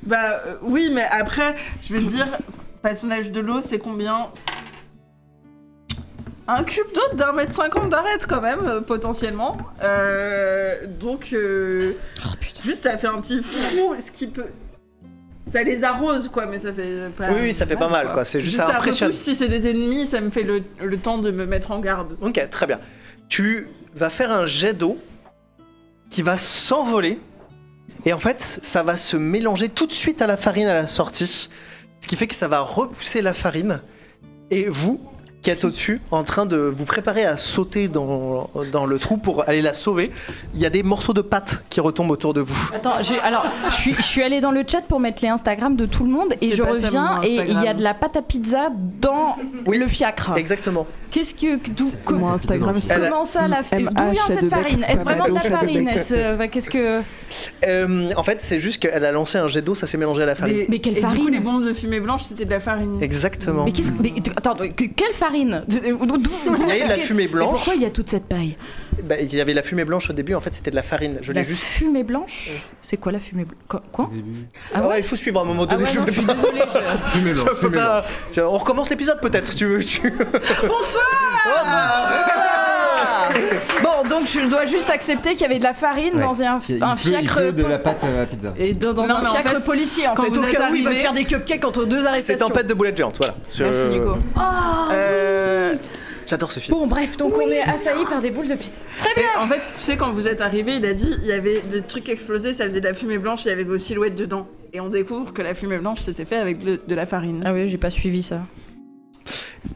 Bah oui, mais après, je vais te dire, personnage de l'eau, c'est combien? Un cube d'eau d'1,50 m d'arête quand même, potentiellement. Donc, juste ça fait un petit fou, ce qui peut... Ça les arrose, quoi, mais ça fait pas... Oui, ça fait pas mal, quoi. C'est juste, ça ça impressionne. repousse, si c'est des ennemis, ça me fait le temps de me mettre en garde. Ok, très bien. Tu vas faire un jet d'eau qui va s'envoler. Et en fait, ça va se mélanger tout de suite à la farine à la sortie. Ce qui fait que ça va repousser la farine. Et vous, qui êtes au-dessus, en train de vous préparer à sauter dans le trou pour aller la sauver, il y a des morceaux de pâte qui retombent autour de vous. Attends, je suis allée dans le chat pour mettre les Instagram de tout le monde et C'est je pas ça, reviens mon et il y a Instagram. de la pâte à pizza dans Oui. le fiacre. Exactement. Qu'est-ce que Mon Instagram, c'est... Elle a- comment ça la MH, d'où vient cette de bec, farine? Est-ce pas vraiment de la mal, farine? de bec. Est-ce qu'est-ce que En fait, c'est juste qu'elle a lancé un jet d'eau, ça s'est mélangé à la farine. Mais quelle et farine? du coup, les bombes de fumée blanche, c'était de la farine. Exactement. mais qu'est-ce que attends, quelle farine? Il y a eu de la fumée Et blanche. pourquoi il y a toute cette paille? Bah, il y avait la fumée blanche au début, en fait, c'était de la farine. Je La l'ai juste. fumée blanche? C'est quoi la fumée blanche? Quoi? Au début. Ah ouais il faut suivre à un moment Ah donné. ouais, je non, vais je suis pas- désolée. Fumée blanche, je peux fumée blanche. pas. On recommence l'épisode peut-être. Tu veux Bon, donc je dois juste accepter qu'il y avait de la farine Ouais. dans un Il pleut fiacre de la pâte à pizza. et dans Non, un mais en fiacre fait, policier en quand fait. vous Au êtes cas où ils veulent arrivés- faire des cupcakes entre deux arrestations. C'est tempête de boulettes géantes, voilà. Merci, Nico. J'adore ce film. Bon, bref, donc on est assaillis par des boules de pizza. Et en fait, tu sais, quand vous êtes arrivé, il a dit il y avait des trucs explosés, ça faisait de la fumée blanche, il y avait vos silhouettes dedans. Et on découvre que la fumée blanche, c'était fait avec de la farine. Ah oui, j'ai pas suivi ça.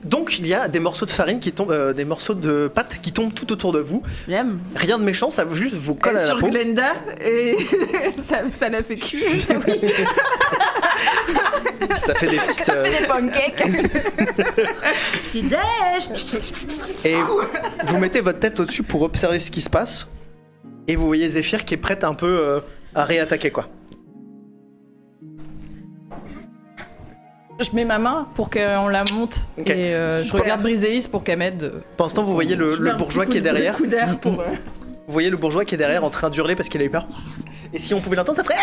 Donc il y a des morceaux de farine qui tombent, des morceaux de pâte qui tombent tout autour de vous. J'aime. Rien de méchant, ça juste vous colle à la Sur peau. Glenda, et ça l'a fait cuire. Ça fait des petites. Des pancakes. Petit déj. Et vous mettez votre tête au-dessus pour observer ce qui se passe. Et vous voyez Zéphyr qui est prête un peu à réattaquer, quoi. Je mets ma main pour qu'on la monte Ok. et je Super. regarde Briséis pour qu'elle m'aide. Pendant ce temps, vous voyez le bourgeois qui est derrière. Coup d'air pour. Vous voyez le bourgeois qui est derrière en train d'hurler parce qu'il a eu peur. Et si on pouvait l'entendre, ça ferait.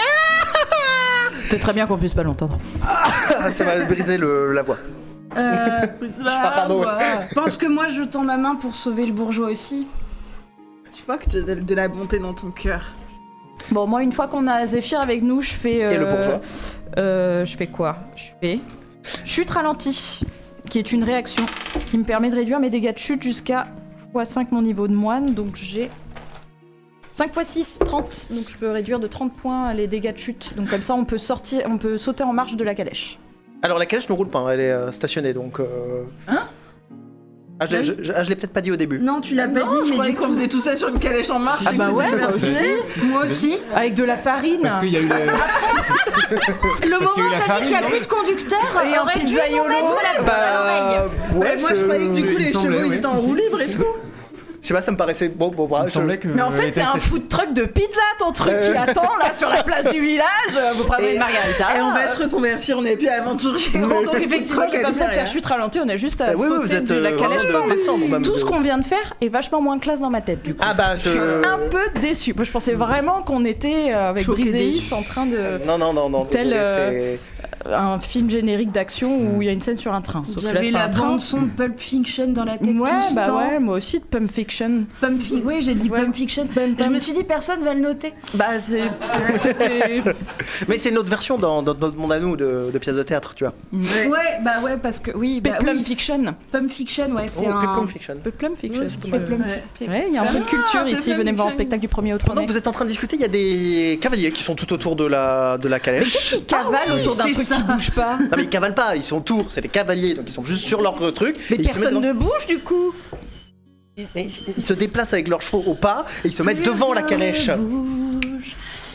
C'est très bien qu'on puisse pas l'entendre. Ah, ça va briser la voix. Pardon. Je pense que moi je tends ma main pour sauver le bourgeois aussi. Tu vois que tu as de la bonté dans ton cœur. Bon, moi, une fois qu'on a Zéphyr avec nous, je fais. Et le bourgeois. Je fais quoi? Je fais chute ralentie, qui est une réaction qui me permet de réduire mes dégâts de chute jusqu'à x5 mon niveau de moine. Donc j'ai 5 x 6, 30. Donc je peux réduire de 30 points les dégâts de chute. Donc comme ça, on peut sauter en marche de la calèche. Alors la calèche ne roule pas, hein, elle est stationnée donc. Hein? Ah, je l'ai peut-être pas dit au début. Non, tu l'as pas Non, je dit, mais croyais du qu'on coup. faisait tout ça sur une calèche en marche. Ah et bah que ouais, c'était moi parti. Moi aussi. Avec de la farine. Parce qu'il y a eu la... Le moment qu'il y a eu où la t'as dit qu'il n'y a farine, plus de conducteur, Et un aurait dû nous pizzaiolo. mettre la puce à l'oreille. Ouais, Moi, je croyais que du coup, il les semblait, chevaux, ils ouais, étaient en si, roue si, libre et si. tout. Je sais pas, ça me paraissait. Bon, Il me semblait que Mais en fait, les c'est un tests- food truck de pizza, ton truc qui attend là sur la place du village. Vous prenez Et- une margarita. Et on va se reconvertir, on n'est plus aventuriers. Bon, donc effectivement, j'ai pas besoin de faire derrière. chute ralentie, on a juste à oui, sauter vous êtes de la vraiment calèche. de descendre même. Tout ce qu'on vient de faire est vachement moins classe dans ma tête du coup. Ah bah Je suis un peu déçue. Moi, je pensais vraiment qu'on était avec Choquée, Briséis déçue. en train de. Non, Tel, désolé, un film générique d'action où il y a une scène sur un train. Sauf que là, J'avais c'est pas la un train. bande son de Pulp Fiction dans la tête Ouais, tout ce bah temps. ouais, moi aussi de Pulp Fiction. Ouais, j'ai dit Ouais. Pulp Fiction. Pulp. Je me suis dit, personne va le noter. Bah c'était. Mais c'est une autre version dans notre monde à nous de pièces de théâtre, tu vois. Ouais, parce que oui, bah Plum oui. Fiction. Pulp Fiction, ouais, c'est Oh, un. Peplum Fiction. Plum Fiction. Ouais, c'est pas mal. Peplum. Ouais, il y a un peu de culture ici. Plum Venez voir un Fiction. spectacle du 1er au 3 Pendant mai. que vous êtes en train de discuter, il y a des cavaliers qui sont tout autour de la Mais calèche. qu'est-ce qu'ils cavalent autour d'un c'est truc ça. qui bouge pas? Non mais ils cavalent pas, ils sont autour, c'est des cavaliers, donc ils sont juste sur leur truc. Mais et ils se mettent personne devant- ne bouge du coup. Et ils se déplacent avec leurs chevaux au pas et ils se mettent devant la calèche.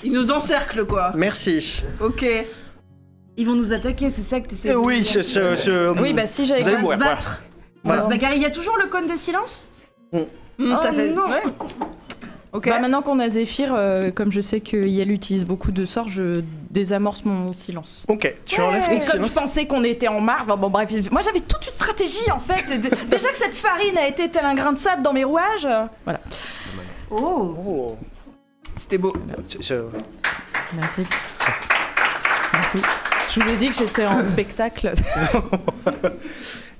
Ils nous encerclent, quoi. Merci. Ok. Ils vont nous attaquer, c'est ça que tu essaies de Oui, dire. Oui, bah si j'avais. Vous allez On va se mourir, battre. Voilà. On va se bagarrer. Il y a toujours le cône de silence Ça Oh fait. non. Ouais. Ok. Bah maintenant qu'on a Zéphyr, comme je sais que Yel utilise beaucoup de sorts, je désamorce mon silence. Ok, tu enlèves Et ton comme silence. je pensais qu'on était en marre, bon bref, moi j'avais toute une stratégie en fait. Déjà que cette farine a été tel un grain de sable dans mes rouages. Voilà. Oh. Oh. C'était beau. Merci. Merci. Je vous ai dit que j'étais en spectacle.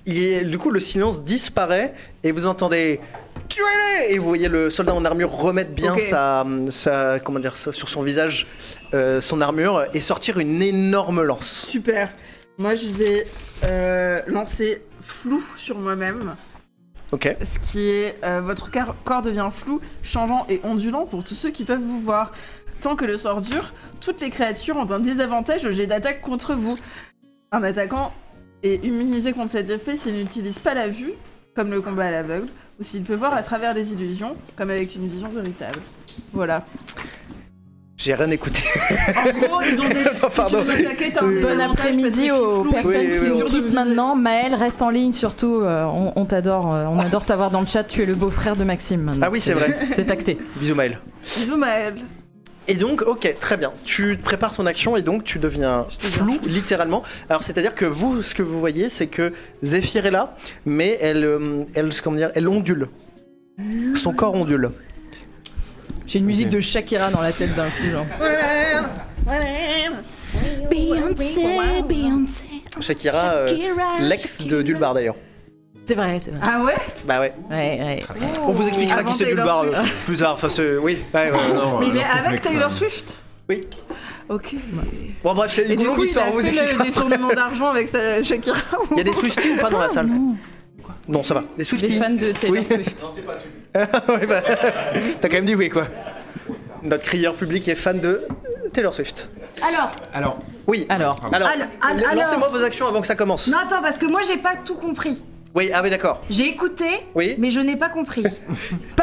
Du coup, le silence disparaît et vous entendez tuez-les et vous voyez le soldat en armure remettre bien Ok. comment dire ça, sur son visage son armure et sortir une énorme lance. Super. Moi, je vais lancer flou sur moi-même. Ok. Ce qui est votre corps devient flou, changeant et ondulant pour tous ceux qui peuvent vous voir. Tant que le sort dure, toutes les créatures ont un désavantage au jet d'attaque contre vous. Un attaquant est immunisé contre cet effet s'il n'utilise pas la vue, comme le combat à l'aveugle, ou s'il peut voir à travers les illusions, comme avec une vision véritable. Voilà. J'ai rien écouté. En gros, ils ont des... Non, pardon. Si tu veux m'attaquer, t'as un Oui, Bon désavantage parce que je après-midi suis aux flou. personnes Oui, qui oui, nous oui. quittent maintenant. Maël, reste en ligne surtout. On t'adore. On adore t'avoir dans le chat. Tu es le beau-frère de Maxime maintenant. Ah oui, c'est vrai. C'est acté. Bisous Maël. Bisous Maël. Et donc, ok, très bien. Tu prépares ton action et donc tu deviens flou, littéralement. Alors, c'est-à-dire que vous, ce que vous voyez, c'est que Zéphyr est là, mais comment dire, elle ondule. Son corps ondule. J'ai une musique de Shakira dans la tête d'un coup. Genre. Beyoncé, Beyoncé. Shakira, l'ex de Dulbar d'ailleurs. C'est vrai, c'est vrai. Ah ouais? Bah ouais. Ouais. On vous expliquera Avant qui c'est Taylor Dulbar Swift. plus tard. Enfin, oui. Ouais. Non, Mais il est alors, avec complexe, Taylor ouais. Swift? Oui. Ok. Bon, bref, il y a Et une du longue coup, il histoire. a On vous fait expliquera. le détournement d'argent avec sa Shakira. Il y a des Swifties ou pas dans la salle? Non. Non, ça va. Des Des Swifties. fans de Taylor Oui. Swift. Ouais, bah, t'as quand même dit oui, quoi. Notre crieur public est fan de Taylor Swift. Alors, Oui. Alors. Alors, alors- lancez-moi vos actions avant que ça commence. Non, attends, parce que moi j'ai pas tout compris. Oui, ah oui, d'accord. J'ai écouté, Oui. mais je n'ai pas compris.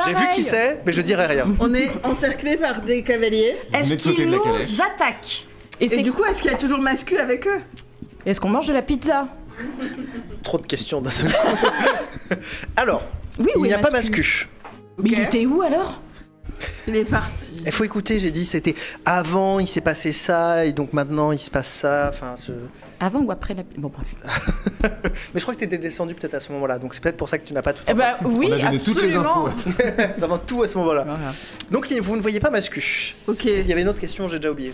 J'ai vu qui c'est, mais je dirai rien. On est encerclé par des cavaliers. Est-ce êtes sauté qu'ils de la nous calèche. attaquent? Et Et c'est du coup, est-ce qu'il y a toujours Mascu avec eux? Est-ce qu'on mange de la pizza? Trop de questions d'un seul coup. Alors, Oui, il oui. n'y a pas Mascu. Mais il était où alors? Il est parti. Il faut écouter, j'ai dit, c'était avant, il s'est passé ça, et donc maintenant, il se passe ça. Enfin, Avant ou après la. Bon, bref. Mais je crois que t'étais descendu peut-être à ce moment-là, donc c'est peut-être pour ça que tu n'as pas tout Eh entendu. bah oui, On a donné toutes les absolument. infos. Vraiment tout à ce moment-là. Voilà. Donc, vous ne voyez pas Mascu. Ok. Il y avait une autre question, j'ai déjà oublié.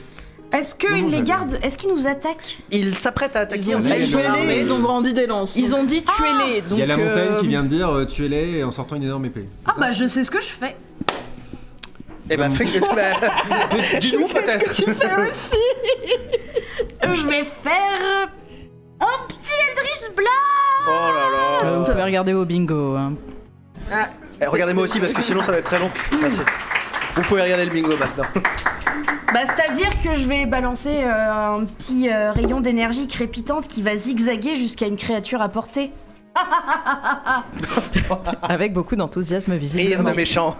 Est-ce Non, qu'ils les j'avais- gardent? Est-ce qu'ils nous attaquent? Il s'apprête à attaquer. Ils ont en dit fait, ils sont ont- armés. ils ont brandi des lances. Ils ont dit tuez-les. Il y a la donc, montagne qui vient de dire tuez-les en sortant une énorme épée. Ah bah je sais ce que je fais. Eh ben, dis-nous peut-être. Tu fais aussi. Je vais faire un petit Eldritch Blast. Oh là là. Vous pouvez regarder au bingo. Hein. Eh, regardez-moi aussi parce que sinon ça va être très long. Merci. Vous pouvez regarder le bingo maintenant. Bah c'est-à-dire que je vais balancer un petit rayon d'énergie crépitante qui va zigzaguer jusqu'à une créature à portée. Avec beaucoup d'enthousiasme Rire visiblement. de méchant.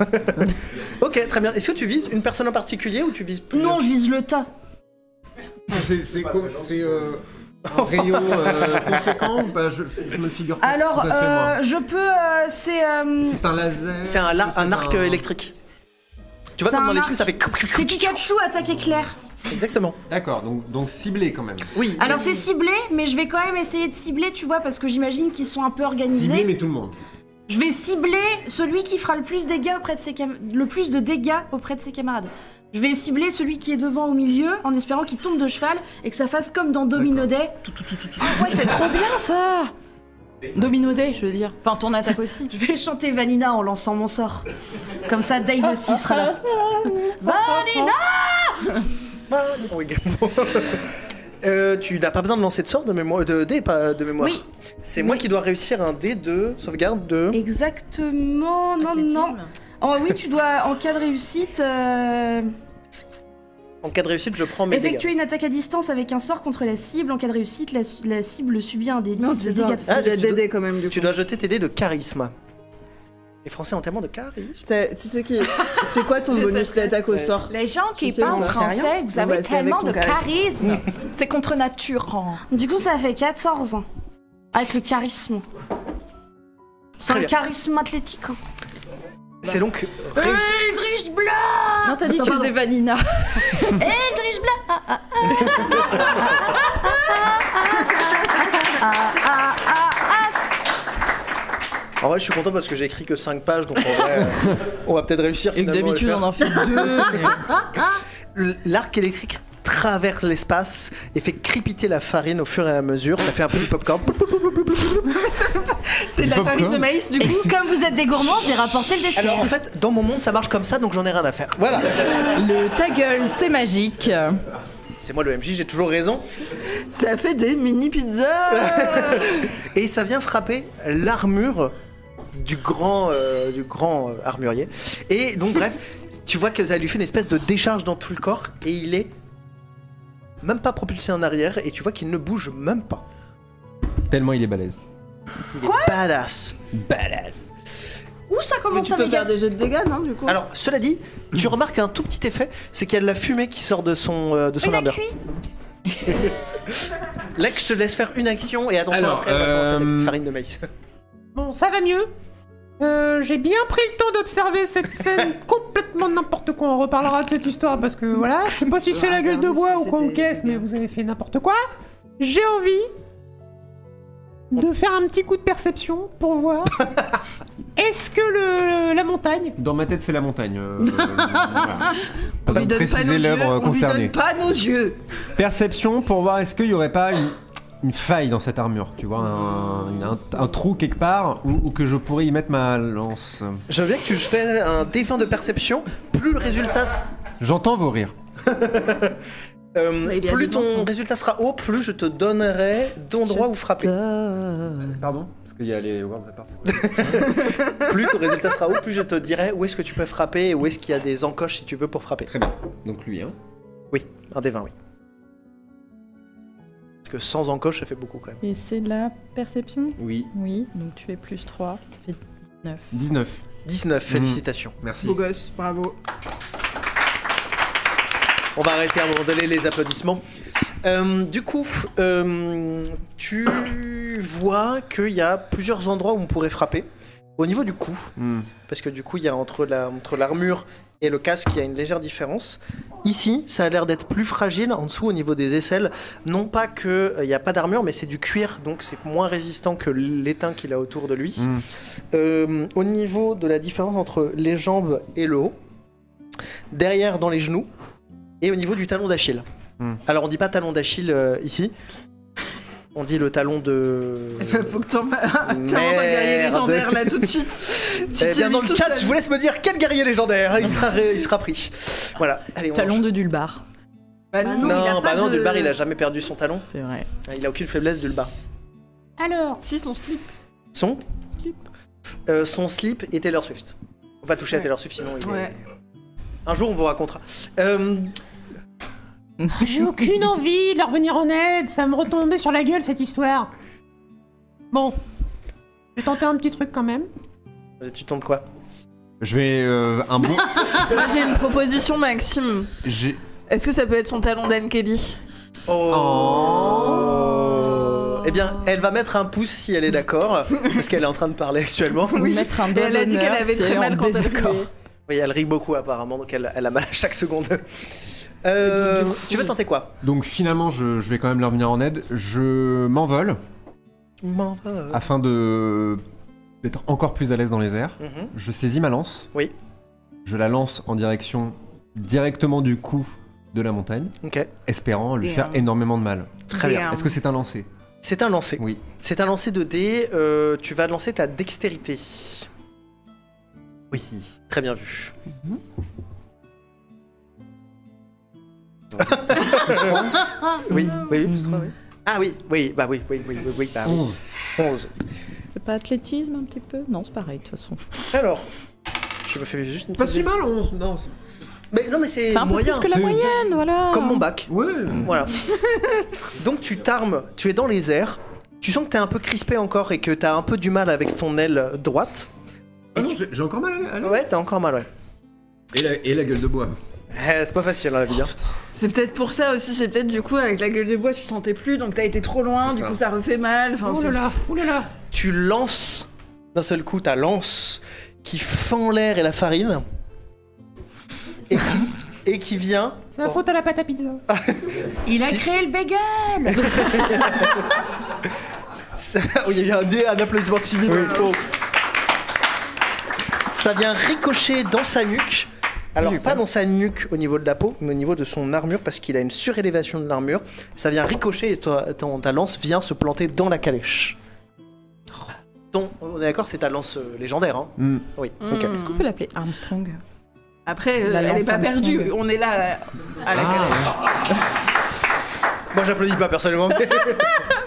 Ok, très bien. Est-ce que tu vises une personne en particulier ou tu vises plusieurs? Non, je vise le tas. C'est un rayon conséquent ou pas je me le figure pas Alors, tout à fait, moi. je peux... c'est... Est-ce que c'est un laser? C'est un arc électrique. Tu vois C'est comme dans un les arc. films ça fait. C'est Pikachu attaque éclair. Exactement. D'accord, donc ciblé quand même. Oui. Alors c'est ciblé, mais je vais quand même essayer de cibler, tu vois, parce que j'imagine qu'ils sont un peu organisés. Ciblé mais tout le monde. Je vais cibler celui qui fera le plus, le plus de dégâts auprès de ses camarades. Je vais cibler celui qui est devant au milieu en espérant qu'il tombe de cheval et que ça fasse comme dans Domino Day. Ouais, c'est trop bien ça. Domino Day, je veux dire. Enfin, ton attaque aussi. Je vais chanter Vanina en lançant mon sort. Comme ça, Dave aussi sera là. Vanina. Oui, tu n'as pas besoin de lancer de sort de mémoire, de dé pas de mémoire. Oui. C'est moi qui dois réussir un dé de sauvegarde de. Exactement, non, non. Athlétisme. Oh oui, tu dois, en cas de réussite, En cas de réussite, je prends mes effectuer dégâts. une attaque à distance avec un sort contre la cible. En cas de réussite, la cible subit un des 10 de dégâts de Ah, feu. tu dois- DD quand même du coup. Tu dois jeter tes dés de charisme. Les Français ont tellement de charisme. Tu sais c'est quoi ton bonus d'attaque au sort? Les gens qui Tu sais, parlent on en sait rien. français, vous Bon, avez bah, c'est avec tellement ton de charisme. C'est contre nature. Hein. Du coup, ça fait 14 avec le charisme. C'est Très un bien. charisme athlétique. Hein. C'est donc réussi. Eldritch Blast. Non, t'as dit que tu Attends, faisais Vanina. Eldritch Blast. En vrai, je suis content parce que j'ai écrit que 5 pages, donc en vrai, on va peut-être réussir Et que finalement. à le d'habitude, faire. on en fait 2. L'arc électrique traverse l'espace et fait crépiter la farine au fur et à mesure. Ça fait un peu du popcorn. C'était de la farine de maïs du coup. Comme vous êtes des gourmands, j'ai rapporté le dessert. Alors en fait, dans mon monde, ça marche comme ça, donc j'en ai rien à faire. Voilà. Le ta gueule, c'est magique. C'est moi le MJ, j'ai toujours raison. Ça fait des mini pizzas. Et ça vient frapper l'armure du grand armurier. Et donc bref, tu vois que ça lui fait une espèce de décharge dans tout le corps et il est même pas propulsé en arrière et tu vois qu'il ne bouge même pas. Tellement il est balèze. Il est badass. Badass. Où ça Mais commence tu à peux me faire des casser. jets de dégâts non du coup? Alors cela dit, tu remarques un tout petit effet, c'est qu'il y a de la fumée qui sort de son Il a armure. cuit. Là que je te laisse faire une action et attention Alors, après on va commencer avec farine de maïs. Bon, ça va mieux. J'ai bien pris le temps d'observer cette scène complètement n'importe quoi. On reparlera de cette histoire parce que voilà, je sais pas si c'est la gueule de bois ou quoi ou qu'est-ce, mais vous avez fait n'importe quoi. J'ai envie de faire un petit coup de perception pour voir. Est-ce que la montagne, Dans ma tête, c'est la montagne. Voilà. Pas On lui de donne pas nos préciser yeux, l'œuvre on lui concernée. donne pas nos yeux. Perception pour voir est-ce qu'il y aurait pas une faille dans cette armure, tu vois, un trou quelque part où que je pourrais y mettre ma lance. Je veux bien que tu fais un défunt de perception, plus le résultat J'entends vos rires. Il y a plus des ton enfants. résultat sera haut, plus je te donnerai d'endroits où frapper. Pardon Parce qu'il y a les Worlds Apart. Plus ton résultat sera haut, plus je te dirai où est-ce que tu peux frapper et où est-ce qu'il y a des encoches si tu veux pour frapper. Très bien. Donc lui, hein. Oui, un des 20, oui. Parce que sans encoche, ça fait beaucoup quand même. Et c'est de la perception? Oui. Oui, donc tu fais plus 3, ça fait 9. 19. 19, félicitations. Merci. Beau gosse, bravo. On va arrêter à un moment donné les applaudissements. Du coup, tu vois qu'il y a plusieurs endroits où on pourrait frapper. Au niveau du cou, parce que du coup, il y a entre l'armure et le casque, il y a une légère différence. Ici, ça a l'air d'être plus fragile. En dessous, au niveau des aisselles, non pas qu'il n'y a pas d'armure, mais c'est du cuir, donc c'est moins résistant que l'étain qu'il a autour de lui. Au niveau de la différence entre les jambes et le haut, derrière dans les genoux, et au niveau du talon d'Achille. Alors on dit pas talon d'Achille ici, on dit le talon de... Faut que t'en un guerrier légendaire là tout de suite. Eh bien dans le chat, je vous laisse me dire quel guerrier légendaire, il sera pris. Voilà, allez on Talon enchaîne. de Dulbar. Bah non, il a Non, pas bah non, de- Dulbar il a jamais perdu son talon, C'est vrai. il a aucune faiblesse Dulbar. alors, Si son slip. Son Slip. Son slip et Taylor Swift. Faut pas toucher à Taylor Swift sinon il Ouais. est... Un jour on vous racontera. j'ai aucune envie de leur venir en aide. Ça me retombait sur la gueule cette histoire. Bon, je vais tenter un petit truc quand même. Tu tentes quoi? Je vais un bon. Moi j'ai une proposition Maxime. J'ai. Est-ce que ça peut être son talon d'Anne Kelly? Oh. Eh bien, elle va mettre un pouce si elle est d'accord, parce qu'elle est en train de parler actuellement. Mettre un Et doigt elle a dit d'honneur qu'elle avait si très elle est mal en quand elle désaccord. riait. Oui, elle rit beaucoup apparemment, donc elle a mal à chaque seconde. Tu veux tenter quoi? Donc finalement, je vais quand même leur venir en aide. Je m'envole afin d'être encore plus à l'aise dans les airs. Mhm. Je saisis ma lance. Oui. Je la lance en direction directement du coup de la montagne, Ok, espérant lui faire Damn. énormément de mal. très bien. Est-ce que c'est un lancer? C'est un lancer. Oui. C'est un lancer de dés. Tu vas lancer ta dextérité. Oui, très bien vu. Oui, oui, plus 3, oui. Ah oui, oui, bah oui, bah oui. 11. 11. C'est pas athlétisme un petit peu? Non, c'est pareil de toute façon. Alors, je me fais juste une Pas petite- si mal, 11. Non, Mais non, mais c'est C'est un peu moyen. plus que la moyenne, voilà. Comme mon bac. ouais. Voilà. Donc tu t'armes, tu es dans les airs. Tu sens que t'es un peu crispé encore et que t'as un peu du mal avec ton aile droite. Ah non, j'ai encore mal à l'œil. Ouais, t'as encore mal, ouais. Et la gueule de bois. C'est pas facile hein, la vie. Hein. C'est peut-être pour ça aussi, c'est peut-être du coup avec la gueule de bois tu sentais plus donc t'as été trop loin, C'est du ça. coup ça refait mal. Enfin, Oh c'est- là là. Tu lances d'un seul coup ta lance qui fend l'air et la farine et qui vient. C'est la faute à la pâte à pizza. Il a créé le bagel. Oh, il y a eu un applaudissement timide. Oh. Ça vient ricocher dans sa nuque. Alors, pas dans sa nuque au niveau de la peau, mais au niveau de son armure, parce qu'il a une surélévation de l'armure. Ça vient ricocher et ta lance vient se planter dans la calèche. On est d'accord, c'est ta lance légendaire, hein Hmm. Oui, ok. Mm. Est-ce qu'on peut l'appeler Armstrong? Après, La elle est lance pas Armstrong. perdue, on est là à la calèche. Moi, j'applaudis pas personnellement. mais-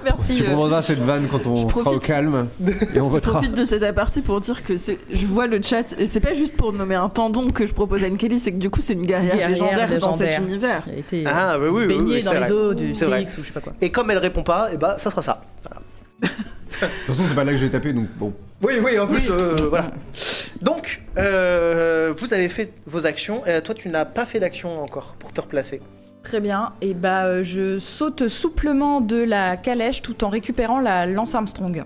Merci. Tu comprendras cette vanne quand on sera au profite. calme et on Je votera. profite de cette apartie pour dire que je vois le chat, et c'est pas juste pour nommer un tendon que je propose à Anne-Kelly, c'est que du coup c'est une guerrière légendaire dans cet univers. Il a été Ah, bah oui, oui, baigné oui, dans c'est les vrai. eaux du C'est vrai. Styx ou je sais pas quoi. Et comme elle répond pas, et bah, ça sera ça. Voilà. De toute façon, c'est pas là que j'ai tapé, donc bon. Oui, en plus, voilà. Donc, vous avez fait vos actions. Toi, tu n'as pas fait d'action encore pour te replacer. Très bien. Et bah, je saute souplement de la calèche tout en récupérant la lance Armstrong.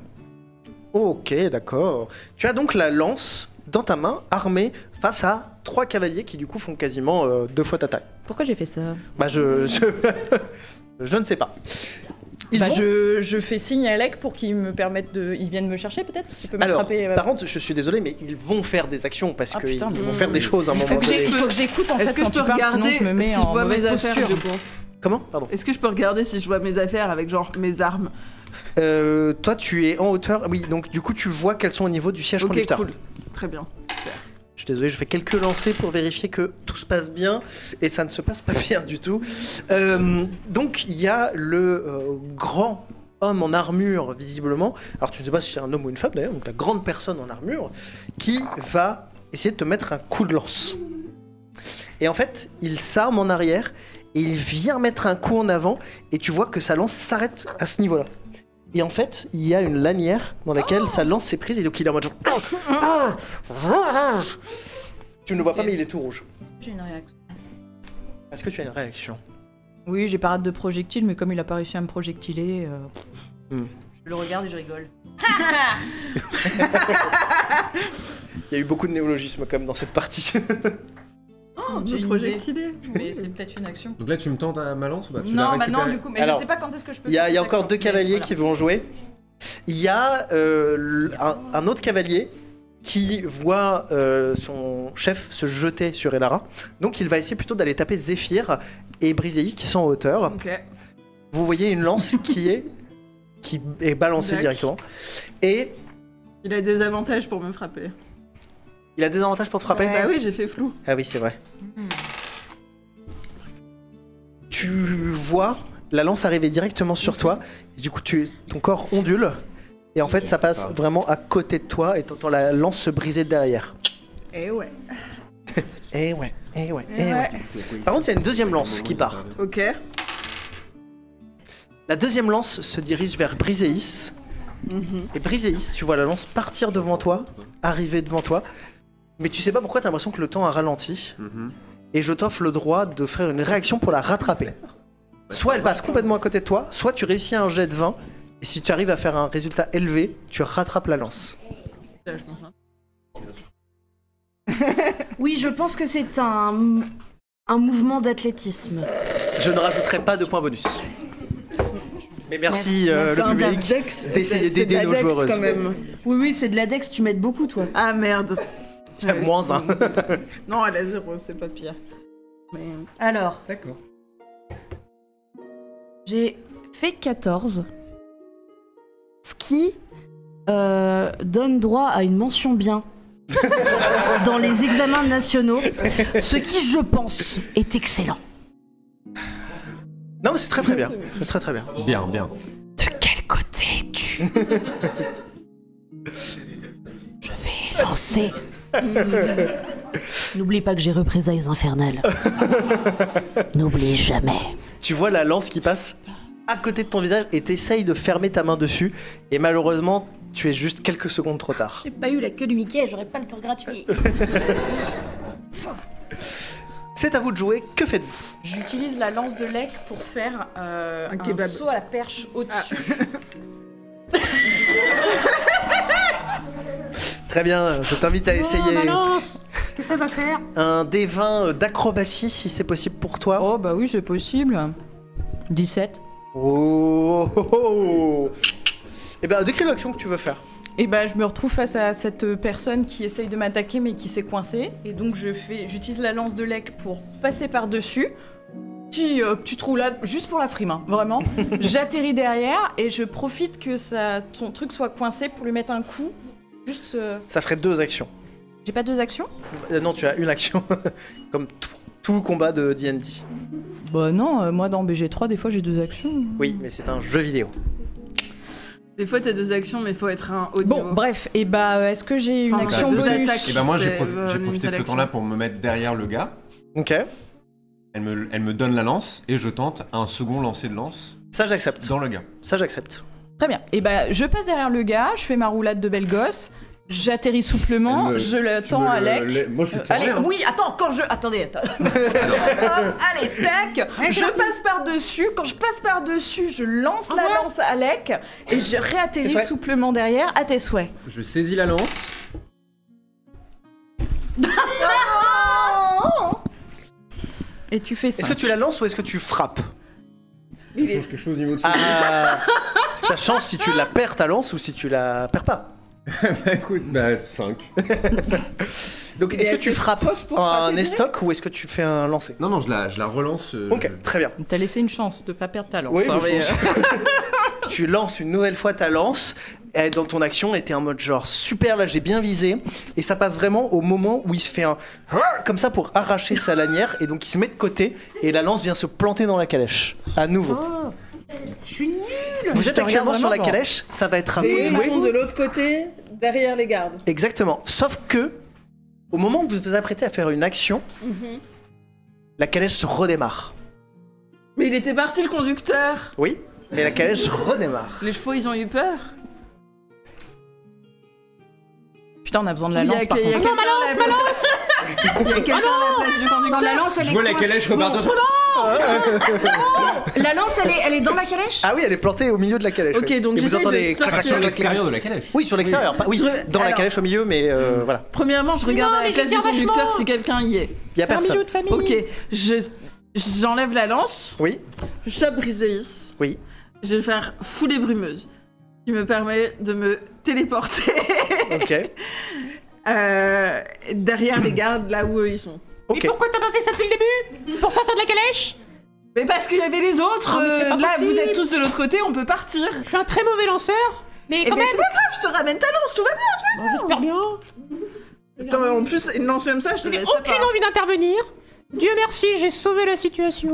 Ok, d'accord. Tu as donc la lance dans ta main, armée, face à 3 cavaliers qui, du coup, font quasiment 2 fois ta taille. Pourquoi j'ai fait ça? Bah, je ne sais pas. Ils Bah, vont- je fais signe à Alec pour qu'il me permette de. Ils viennent me chercher peut-être? Il peut Alors, m'attraper. par contre, je suis désolé, mais ils vont faire des actions parce Ah, qu'ils putain, vont mais- faire des choses à un Il moment donné. faut que j'écoute en Est-ce fait que je quand peux tu parles, sinon regarder je me mets si je en vois mes mauvaise affaires posture. du coup? Comment Pardon. Est-ce que je peux regarder si je vois mes affaires avec genre mes armes? Toi, tu es en hauteur. Oui, donc du coup, tu vois qu'elles sont au niveau du siège Ok, conducteur. cool. Très bien. Je suis désolé, je fais quelques lancers pour vérifier que tout se passe bien et ça ne se passe pas bien du tout. Donc il y a le grand homme en armure visiblement. Alors tu ne sais pas si c'est un homme ou une femme d'ailleurs, donc la grande personne en armure qui va essayer de te mettre un coup de lance. Et en fait, il s'arme en arrière et il vient mettre un coup en avant et tu vois que sa lance s'arrête à ce niveau-là. Et en fait, il y a une lanière dans laquelle sa lance s'est prise et donc il est en mode genre... Tu ne le vois pas mais il est tout rouge. J'ai une réaction. Est-ce que tu as une réaction? Oui, j'ai parade de projectile, mais comme il a pas réussi à me projectiler, Hmm. je le regarde et je rigole. Il y a eu beaucoup de néologismes quand même dans cette partie. J'ai une projectilé. Mais c'est peut-être une action. Donc là, tu me tentes à ma lance ou pas? Tu Non, l'as bah non, récupérée du coup, mais Alors, je sais pas quand est-ce que je peux. Il y a faire cette encore action, 2 mais cavaliers voilà. qui vont jouer. Il y a un autre cavalier qui voit son chef se jeter sur Elara. Donc il va essayer plutôt d'aller taper Zéphyr et Briseï qui sont en hauteur. Ok. Vous voyez une lance qui est balancée D'accord. directement. Et Il a des avantages pour me frapper. il a des avantages pour te frapper. Bah oui, j'ai fait flou. Ah oui, c'est vrai. Tu vois la lance arriver directement sur toi. Et du coup, ton corps ondule. Et en fait, ça passe vraiment à côté de toi. Et t'entends la lance se briser derrière. Eh ouais. Eh ouais, eh ouais, eh ouais. Par contre, il y a une deuxième lance qui part. Ok. La deuxième lance se dirige vers Briseis. Et Briseis, tu vois la lance partir devant toi, arriver devant toi. Mais tu sais pas pourquoi, t'as l'impression que le temps a ralenti. Et je t'offre le droit de faire une réaction pour la rattraper. Soit elle passe complètement à côté de toi, soit tu réussis un jet de 20. Et si tu arrives à faire un résultat élevé, tu rattrapes la lance. Là, je pense, hein. Oui, je pense que c'est un mouvement d'athlétisme. Je ne rajouterai pas de points bonus. Mais merci Merci. le C'est un public dex, d'essayer c'est d'aider de la nos dex, joueuses. quand même. Oui, oui, c'est de la dex, tu m'aides beaucoup, toi. Ah merde. Moins 1. Non, elle a 0, c'est pas pire. Mais... Alors, D'accord. j'ai fait 14, ce qui donne droit à une mention bien dans les examens nationaux, ce qui, je pense, est excellent. Non, mais c'est très très bien. C'est très très bien. Bien, bien. De quel côté es-tu? Je vais lancer. N'oublie pas que j'ai représailles infernales. N'oublie jamais. Tu vois la lance qui passe à côté de ton visage et t'essayes de fermer ta main dessus. Et malheureusement, tu es juste quelques secondes trop tard. J'ai pas eu la queue du Mickey, j'aurais pas le tour gratuit. C'est à vous de jouer. Que faites-vous? J'utilise la lance de Lek pour faire un kebab. saut à la perche au-dessus. Très bien, je t'invite à essayer Balance. Qu'est-ce que ça va faire? un D20 d'acrobatie si c'est possible pour toi. Oh bah oui, c'est possible. 17. Oh, oh, oh. Eh ben, décris l'action que tu veux faire. Et bah je me retrouve face à cette personne qui essaye de m'attaquer mais qui s'est coincée. Et donc j'utilise la lance de Lek pour passer par-dessus. Petit trou là, juste pour la frime, hein, vraiment. J'atterris derrière et je profite que son truc soit coincé pour lui mettre un coup. Juste... Ça ferait 2 actions. J'ai pas 2 actions? Non, tu as une action. Comme tout combat de D&D. Bah non, moi dans BG3 des fois j'ai 2 actions. Oui, mais c'est un jeu vidéo. Des fois, t'as 2 actions, mais faut être un haut niveau. Bon, bref, et bah est-ce que j'ai une Enfin, action deux bonus? attaques. Et ben moi j'ai C'est, j'ai une profité de ce sélection. temps-là pour me mettre derrière le gars. Ok, Elle me donne la lance et je tente un second lancer de lance ça j'accepte. dans le gars. Ça j'accepte. Très bien. Et bah je passe derrière le gars, je fais ma roulade de belle gosse, j'atterris souplement, Elle me- je le tends à Lek. Moi je suis Allez, oui, attends, Attendez. Allez, tac. Allez, c'est Je parti. passe par-dessus. Quand je passe par-dessus, je lance la lance à Lek et je Tes réatterris souhaits. souplement derrière à tes souhaits. Je saisis la lance. Et tu fais ça. Est-ce que tu la lances ou est-ce que tu frappes? Ça change quelque chose au niveau de Ah, ça change si tu la perds ta lance ou si tu la perds pas. Bah écoute, 5. Donc est-ce que tu frappes pour un frapper estoc ou est-ce que tu fais un lancer? Non, je la relance. Ok, très bien. T'as laissé une chance de pas perdre ta lance. Oui, hein, mais mais, je- Tu lances une nouvelle fois ta lance et dans ton action et t'es en mode genre super là j'ai bien visé et ça passe vraiment au moment où il se fait un comme ça pour arracher sa lanière et donc il se met de côté et la lance vient se planter dans la calèche à nouveau. Je suis nulle. Vous je êtes te actuellement regarde sur la vraiment, calèche, ça va être à vous Et de ils jouer. sont de l'autre côté, derrière les gardes. Exactement. Sauf que au moment où vous vous apprêtez à faire une action, la calèche se redémarre. Mais il était parti le conducteur. Oui, et la calèche redémarre. Les chevaux, ils ont eu peur. Putain, on a besoin de la Il y a lance par il y a contre. quelqu'un à la place. Il y a quelqu'un à la place du Dans conducteur. la lance, elle Je est vois la coincée. calèche repartir. La lance, elle est dans la calèche? Ah oui, elle est plantée au milieu de la calèche. Ok, oui. donc et vous j'essaye de entendez sortir. clac, Sur clac, l'extérieur de la calèche. Oui, sur l'extérieur. Oui, dans la Alors- calèche au milieu, mais voilà. Premièrement, je regarde Non, à la mais place je du tire conducteur vachement. si quelqu'un y est. Il y a C'est un personne. bijou de famille. Ok, j'enlève la lance, Oui, je chope Briseis, oui. je vais faire foulée brumeuse, qui me permet de me téléporter Ok. derrière les gardes, là où eux ils sont. Mais Ok. pourquoi t'as pas fait ça depuis le début? Pour sortir de la calèche? Mais parce qu'il y avait les autres, Ah, mais c'est pas là possible. vous êtes tous de l'autre côté, on peut partir. Je suis un très mauvais lanceur. Mais Et quand ben même. c'est pas grave, je te ramène ta lance, tout va bien. J'espère bien. Attends, en plus, une lance comme ça, je te J'ai laisse aucune pas. envie d'intervenir. Dieu merci, j'ai sauvé la situation.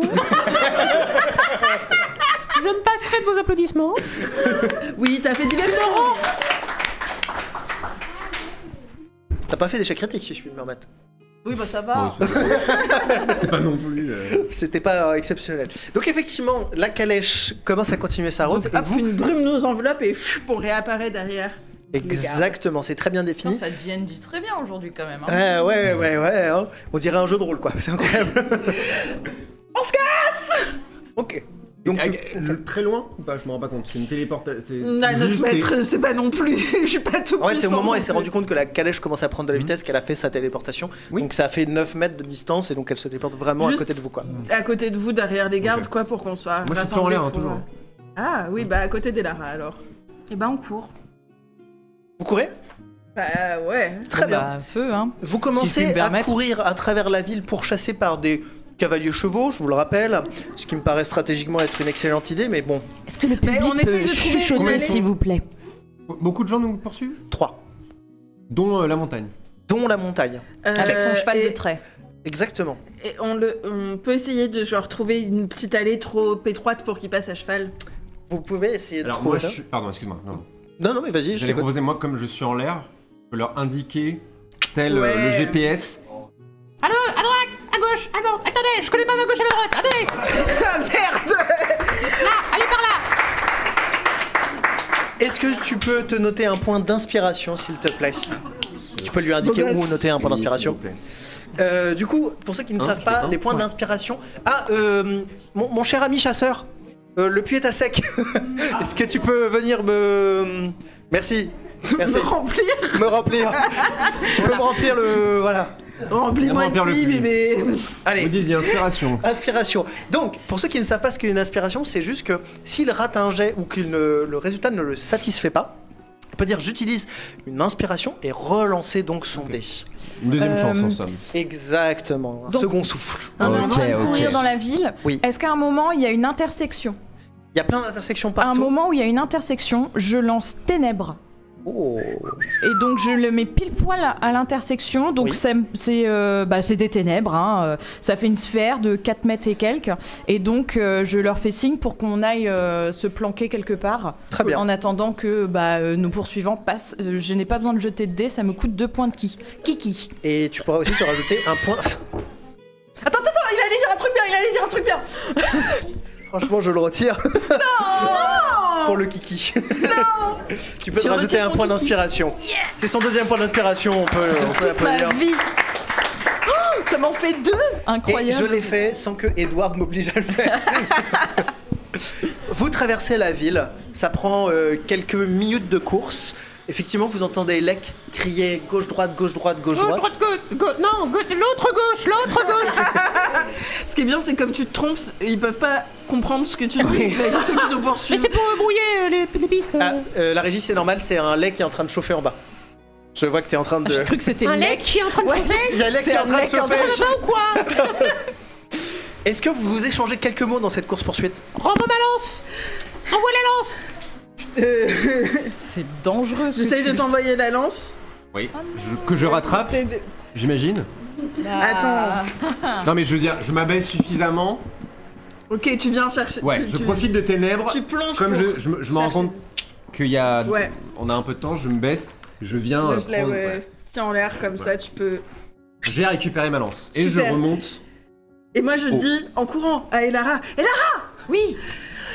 Je me passerai de vos applaudissements. Oui, t'as fait diversion. T'as pas fait d'échec critique, si je puis me permettre. Oui, bah ça va. C'était pas non plus. C'était pas exceptionnel. Donc effectivement, la calèche commence à continuer sa route. Donc, et hop, vous... une brume nous enveloppe et on réapparaît derrière. Exactement, c'est très bien défini. Ça D&D très bien aujourd'hui quand même. Hein. Ouais. Hein. On dirait un jeu de rôle, quoi. C'est incroyable. On se casse. Ok. Donc tu... Très loin ou pas? Je me rends pas compte. C'est une téléportation. À 9 mètres, c'est pas non plus. Je suis pas tout En fait, c'est au puissant moment où non elle s'est plus. rendue compte que la calèche commençait à prendre de la vitesse qu'elle a fait sa téléportation. Oui. Donc ça a fait 9 mètres de distance et donc elle se téléporte vraiment Juste- à côté de vous, quoi. À côté de vous, derrière les gardes, Ok. quoi, pour qu'on soit. Moi, je suis rassemblés toujours en l'air, hein, pour- toujours. Ah oui, bah à côté des Lara alors. Et ben, on court. Vous courez? Bah ouais. Très bien. Bah, feu, hein. Vous Si je commencez puis me à permettre. courir à travers la ville pourchassé par des cavaliers chevaux, je vous le rappelle, ce qui me paraît stratégiquement être une excellente idée, mais bon, Est-ce que le public on essaye peut de trouver chuchoter, une s'il vous plaît? Beaucoup de gens nous poursuivent 3, dont la montagne. dont la montagne. Avec son cheval de et- trait. Exactement. Et on peut essayer de genre trouver une petite allée trop étroite pour qu'il passe à cheval. Vous pouvez essayer de Alors trouver moi, ça. je suis... Pardon, excuse-moi. Non. Non, mais vas-y, je J'allais t'écoute. proposer, moi, comme je suis en l'air, je peux leur indiquer, tel Ouais. le GPS. À droite, à gauche, ah non, attendez, je connais pas ma gauche et ma droite, attendez. Ah merde! Allez par là. Est-ce que tu peux te noter un point d'inspiration, s'il te plaît? Tu peux lui indiquer Beau où gosse. noter un point d'inspiration. S'il vous plaît. Du coup, pour ceux qui ne Hein, savent je pas, fais un les points point. d'inspiration... Ah, mon cher ami chasseur, le puits est à sec. Est-ce que tu peux venir me... Merci. Merci. Me remplir? Me remplir. Tu peux me remplir le... Voilà. Remplis-moi Remplir le le puits, puits. bébé. Vous Allez. disiez inspiration. Inspiration. Donc, pour ceux qui ne savent pas ce qu'est une inspiration, c'est juste que s'il rate un jet ou que le résultat ne le satisfait pas, on peut dire j'utilise une inspiration et relancer donc son dé. Une deuxième chance en somme. Exactement. Un Donc- second souffle. On est en train de ok. courir dans la ville. Oui. Est-ce qu'à un moment, il y a une intersection? Il y a plein d'intersections À un partout. moment où il y a une intersection, je lance ténèbres. Oh. Et donc je le mets pile poil à l'intersection, donc Oui. c'est des ténèbres, hein. Ça fait une sphère de 4 mètres et quelques, et donc je leur fais signe pour qu'on aille se planquer quelque part, Très bien. en attendant que nos poursuivants passent. Je n'ai pas besoin de jeter de dés, ça me coûte 2 points de kiki. Et tu pourras aussi te rajouter un point. Attends, il allait dire un truc bien, Franchement, je le retire. Pour le kiki. Tu peux te Tu rajouter retires un ton point kiki. d'inspiration. C'est son deuxième point d'inspiration, on peut Ma l'applaudir. vie. Oh, ça m'en fait 2. Et Incroyable. je l'ai fait sans que Edward m'oblige à le faire. Vous traversez la ville, ça prend quelques minutes de course. Effectivement, vous entendez Lek crier gauche-droite, gauche-droite, gauche-droite. L'autre gauche. Ce qui est bien, c'est que comme tu te trompes, ils peuvent pas comprendre ce que tu dis. Ceux qui nous Mais poursuivent. c'est pour brouiller les pistes. Ah, la régie, c'est normal, c'est un Lek qui est en train de chauffer en bas. Je vois que t'es en train de... J'ai cru que c'était Un Lek. lec qui est en train de chauffer. Il y a Lek qui est en train de C'est un Lek en chauffer. Pas ou quoi? Est-ce que vous vous échangez quelques mots dans cette course-poursuite? Rends-moi ma lance. Envoie la lance. C'est dangereux. ce J'essaye que de tu t'envoyer la lance. Oui. Que je rattrape, j'imagine. Attends. Non mais je veux dire, je m'abaisse suffisamment. Ok, tu viens chercher. Ouais, tu- je tu- profite de ténèbres. Tu plonges. Comme pour- je me rends compte qu'il y a... Ouais. On a un peu de temps, je me baisse, je viens Moi, je l'ai, prendre- ouais. Tiens en l'air comme ça, tu peux. J'ai récupéré ma lance. Et je Super. remonte. Et moi je Oh. dis en courant à Elara. Elara, Oui.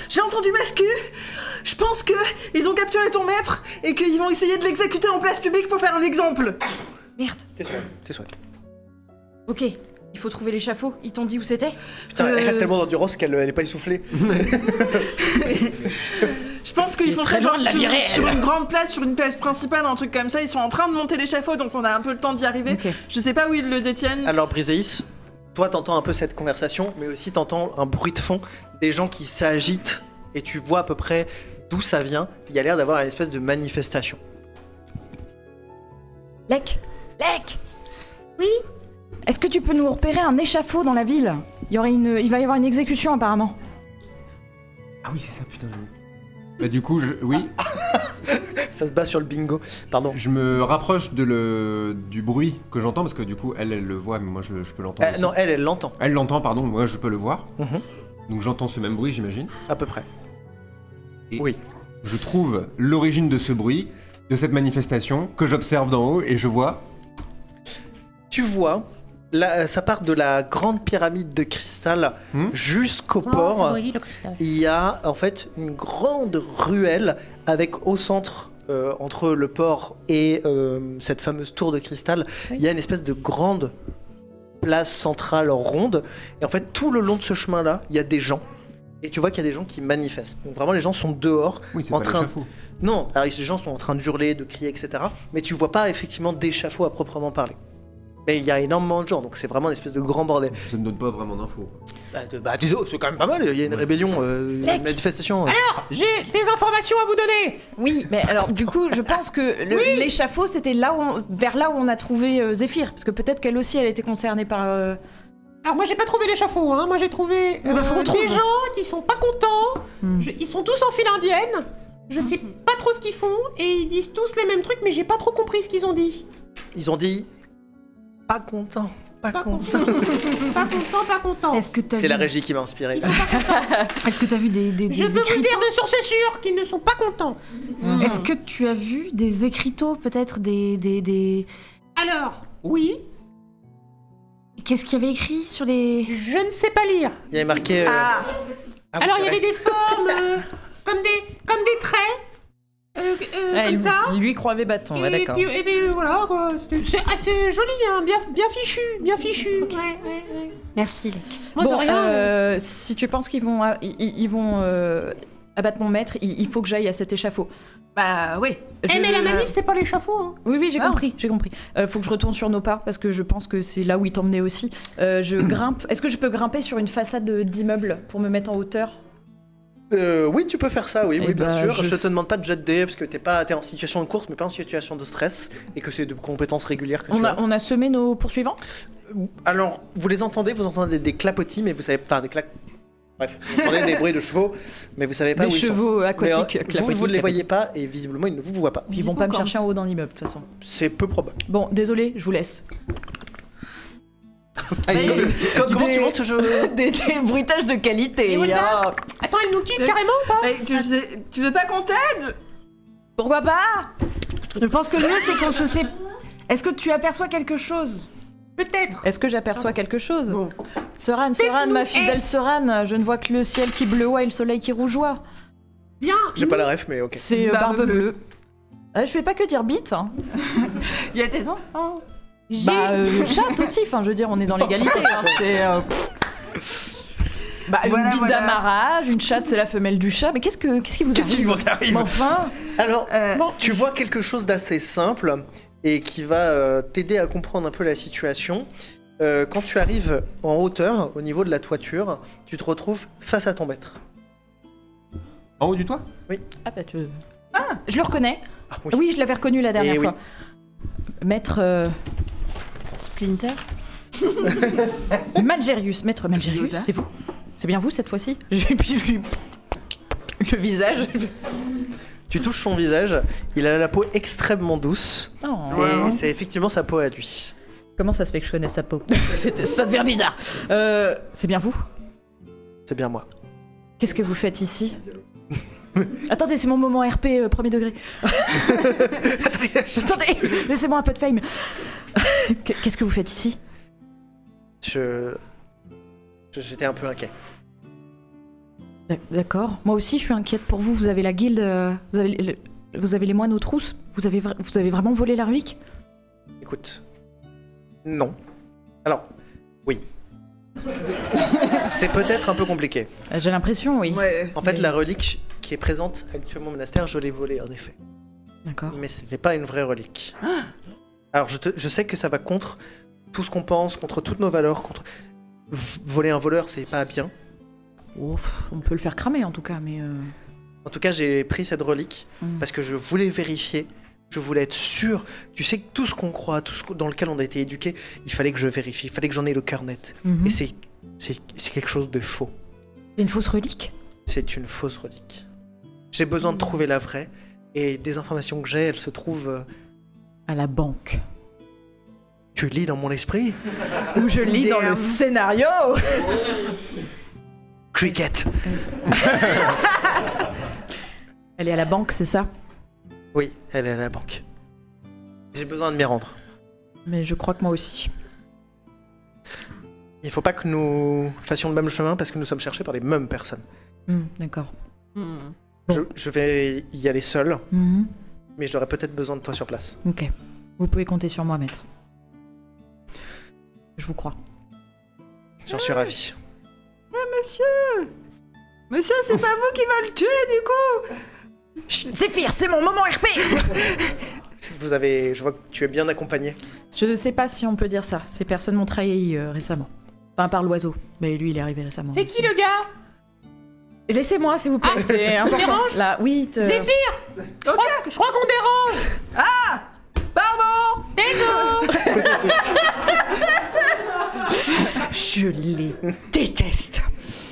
j'ai entendu Mascu. Je pense que ils ont capturé ton maître et qu'ils vont essayer de l'exécuter en place publique pour faire un exemple. Merde. T'es souhait. Ok. Il faut trouver l'échafaud. Ils t'ont dit où c'était? Putain, elle a tellement d'endurance qu'elle est pas essoufflée. Je pense qu'il Il est faut très loin de la sur, vie réelle. sur une grande place, sur une place principale, un truc comme ça. Ils sont en train de monter l'échafaud, donc on a un peu le temps d'y arriver. Ok. Je sais pas où ils le détiennent. Alors Briseis, toi t'entends un peu cette conversation, mais aussi t'entends un bruit de fond, des gens qui s'agitent, et tu vois à peu près d'où ça vient. Il y a l'air d'avoir une espèce de manifestation. Lek. Oui. Est-ce que tu peux nous repérer un échafaud dans la ville? Il va y avoir une exécution apparemment. Ah oui, c'est ça, putain. Bah du coup, oui, Ça se bat sur le bingo. Pardon. je me rapproche du bruit que j'entends, parce que du coup, elle le voit, mais moi je peux l'entendre. aussi. Non, elle l'entend, Elle l'entend, pardon, moi je peux le voir. Mhm. Donc j'entends ce même bruit, j'imagine. à peu près. Et Oui. Je trouve l'origine de ce bruit, de cette manifestation, que j'observe d'en haut, et je vois... Tu vois, là, ça part de la grande pyramide de cristal jusqu'au port. le cristal. Il y a en fait une grande ruelle avec au centre, entre le port et cette fameuse tour de cristal, Oui. il y a une espèce de grande place centrale ronde. Et en fait, tout le long de ce chemin-là, il y a des gens. Et tu vois qu'il y a des gens qui manifestent. Donc vraiment, les gens sont dehors. Oui, c'est En pas train- l'échafaud. Non, alors les gens sont en train de hurler, de crier, etc. Mais tu vois pas effectivement d'échafaud à proprement parler. Mais il y a énormément de gens, donc c'est vraiment une espèce de grand bordel. Ça ne donne pas vraiment d'infos. Désolé, c'est quand même pas mal, il y a une rébellion, une manifestation. J'ai des informations à vous donner. Oui, mais alors du coup, je pense que l'échafaud, c'était vers là où on a trouvé Zéphyr, parce que peut-être qu'elle aussi, elle était concernée par. Alors moi j'ai pas trouvé l'échafaud, hein. Moi j'ai trouvé faut retrouver. des gens qui sont pas contents. Ils sont tous en file indienne. Je sais pas trop ce qu'ils font et ils disent tous les mêmes trucs, mais j'ai pas trop compris ce qu'ils ont dit. Ils ont dit pas content, pas content. Pas content. Est-ce que t'as C'est vu... la régie qui m'a inspiré. Est-ce que t'as vu des Je peux vous écriteaux dire de sources sûres qu'ils ne sont pas contents. Est-ce que tu as vu des écriteaux, peut-être des... Alors, oui, Qu'est-ce qu'il y avait écrit sur les... je ne sais pas lire. Il y avait marqué. Ah, vous Alors il y savez. avait des formes comme des traits, comme ça. Lui croyait bâton, ouais, Et d'accord. puis, voilà, quoi. C'est assez joli, hein, bien fichu. Ouais. Merci, Lek. Moi, de rien. Si tu penses qu'ils vont, ils vont abattre mon maître, il faut que j'aille à cet échafaud. Bah oui. Mais la manif, c'est pas l'échafaud. Hein. Oui, j'ai compris. Faut que je retourne sur nos pas parce que je pense que c'est là où ils t'emmenaient aussi. Je grimpe. Est-ce que je peux grimper sur une façade d'immeuble pour me mettre en hauteur? Oui, tu peux faire ça, oui, Eh bien ben, sûr. Je te demande pas de jet de dés parce que t'es en situation de course, mais pas en situation de stress et que c'est de compétences régulières que tu as. On a semé nos poursuivants? Alors, vous entendez des clapotis, mais vous savez pas, des claques. Bref, vous entendez des bruits de chevaux, mais vous savez pas Des où ils sont. chevaux aquatiques. Mais, vous ne les voyez pas et visiblement ils ne vous voient pas. Ils vont pas me chercher en haut dans l'immeuble de toute façon. C'est peu probable. Bon, désolé, je vous laisse. Comment tu montes ce jeu? Des bruitages de qualité. Et Olga ah. Attends, elle nous quitte carrément ou pas? Tu veux pas qu'on t'aide? Pourquoi pas? Je pense que le mieux, c'est qu'on se sait... Est-ce que tu aperçois quelque chose? Peut-être. Est-ce que j'aperçois quelque chose? Bon. Seran, ma fidèle Seran, je ne vois que le ciel qui bleuoie et le soleil qui rougeoie. Viens. J'ai pas la ref, mais ok. C'est Barbe barbe bleue. bleue. Je fais pas que dire bite. Hein. Il y a tes enfants. Chatte aussi, enfin je veux dire, on est dans l'égalité. Hein. C'est. Une Voilà, bite voilà. d'amarrage, une chatte c'est la femelle du chat, mais qu'est-ce qui vous Qu'est-ce qui arrive? vous arrive? Mais enfin, Alors, tu vois quelque chose d'assez simple et qui va t'aider à comprendre un peu la situation. Quand tu arrives en hauteur, au niveau de la toiture, tu te retrouves face à ton maître. En haut du toit? je le reconnais. Ah oui. Oui, je l'avais reconnu la dernière Eh oui. fois. Maître Splinter? Malgérius, maître Malgérius, Yoda. c'est vous? C'est bien vous cette fois-ci? Je lui le visage. Tu touches son visage, il a la peau extrêmement douce Oh. et c'est effectivement sa peau à lui. Comment ça se fait que je connais sa peau? Ça devient bizarre. C'est bien vous? C'est bien moi. Qu'est-ce que vous faites ici? Attendez, c'est mon moment RP premier degré. Attendez, laissez-moi un peu de fame. Qu'est-ce que vous faites ici? J'étais un peu inquiet. D'accord. Moi aussi, je suis inquiète pour vous. Vous avez la guilde, vous avez les moines aux trousses. Vous avez vraiment volé la relique? Écoute, non. Alors, oui. C'est peut-être un peu compliqué. J'ai l'impression, oui. Ouais. En fait, la relique qui est présente actuellement au monastère, je l'ai volée en effet. D'accord. Mais ce n'est pas une vraie relique. Alors, je sais que ça va contre tout ce qu'on pense, contre toutes nos valeurs, contre... Voler un voleur, c'est pas bien. Ouf, on peut le faire cramer en tout cas, mais... En tout cas, j'ai pris cette relique parce que je voulais vérifier, je voulais être sûr. Tu sais que tout ce qu'on croit, dans lequel on a été éduqué, il fallait que je vérifie, il fallait que j'en ai le cœur net. Mhm. Et c'est quelque chose de faux. C'est une fausse relique? C'est une fausse relique. J'ai besoin de trouver la vraie, et des informations que j'ai, elles se trouvent... À la banque. Tu lis dans mon esprit? Où je lis dans le scénario. Cricket. Elle est à la banque, c'est ça? Oui, elle est à la banque. J'ai besoin de m'y rendre. Mais je crois que moi aussi. Il faut pas que nous fassions le même chemin parce que nous sommes cherchés par les mêmes personnes. D'accord. Hmm. Je vais y aller seul, Mhm. mais j'aurai peut-être besoin de toi sur place. Ok. Vous pouvez compter sur moi, maître. Je vous crois. J'en suis ravi. Monsieur, c'est pas vous qui va le tuer du coup. Chut, Zéphyr, c'est mon moment RP. Je vois que tu es bien accompagné. Je ne sais pas si on peut dire ça. Ces personnes m'ont trahi récemment. Enfin, par l'oiseau. Mais lui, il est arrivé récemment. C'est qui le gars? Laissez-moi, s'il vous plaît. C'est important. dérange Là, oui. Zéphyr. Je crois qu'on dérange. Pardon. Désolé. Je les déteste.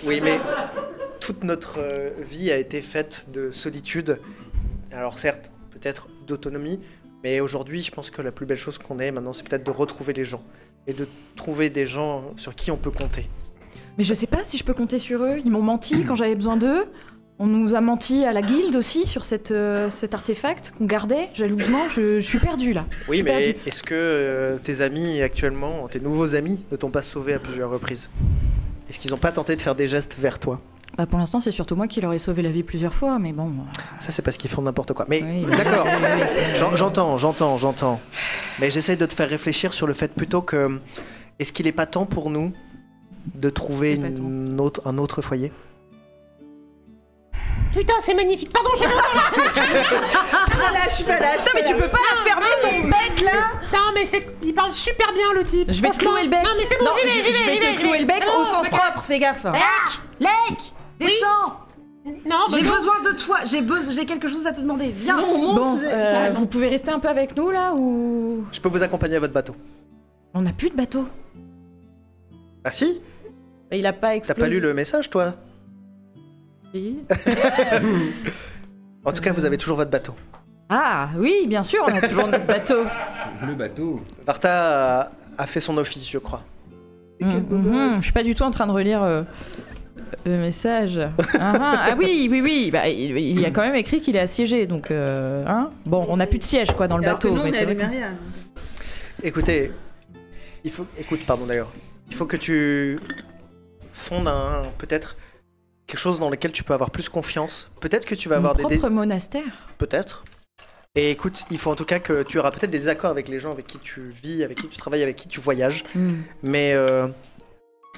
Oui, mais toute notre vie a été faite de solitude. Alors certes, peut-être d'autonomie, mais aujourd'hui, je pense que la plus belle chose qu'on ait maintenant, c'est peut-être de retrouver les gens. Et de trouver des gens sur qui on peut compter. Mais je sais pas si je peux compter sur eux. Ils m'ont menti quand j'avais besoin d'eux. On nous a menti à la guilde aussi sur cet artefact qu'on gardait jalousement. Je suis perdue là. Oui, mais est-ce que tes amis actuellement, tes nouveaux amis, ne t'ont pas sauvé à plusieurs reprises? Est-ce qu'ils n'ont pas tenté de faire des gestes vers toi? Bah pour l'instant, c'est surtout moi qui leur ai sauvé la vie plusieurs fois, mais bon... Ça, c'est parce qu'ils font n'importe quoi. Mais Oui, d'accord, oui. j'entends. Mais j'essaie de te faire réfléchir sur le fait plutôt que... Est-ce qu'il n'est pas temps pour nous de trouver un autre foyer? Putain, c'est magnifique. Pardon, j'ai Je suis pas là. Putain, mais tu peux pas fermer ton bec là? Non, mais il parle super bien le type. Je vais te Franchement. clouer le bec. Non, mais c'est bon, Non, j'y vais. je vais te clouer le bec au sens propre, fais gaffe. Lec, descends. Non, J'ai besoin de toi. J'ai quelque chose à te demander. Viens. Non, on monte. Bon, vous pouvez rester un peu avec nous là ou... Je peux vous accompagner à votre bateau. On n'a plus de bateau. Ah si? Et il a pas T'as explosé. pas lu le message, toi? En tout cas, vous avez toujours votre bateau. Ah oui, bien sûr, on a toujours notre bateau. Le bateau. Varta a fait son office, je crois. Je suis pas du tout en train de relire le message. Ah oui. Bah, il y a quand même écrit qu'il est assiégé, donc Bon, on n'a plus de siège quoi dans le Alors que bateau. nous, on mais est c'est à vrai que- Lumeria. Écoutez, pardon d'ailleurs. Il faut que tu fondes peut-être quelque chose dans lequel tu peux avoir plus confiance. Peut-être que tu vas avoir Mon propre monastère. Peut-être. Et écoute, il faut en tout cas que tu auras peut-être des accords avec les gens avec qui tu vis, avec qui tu travailles, avec qui tu voyages. Mais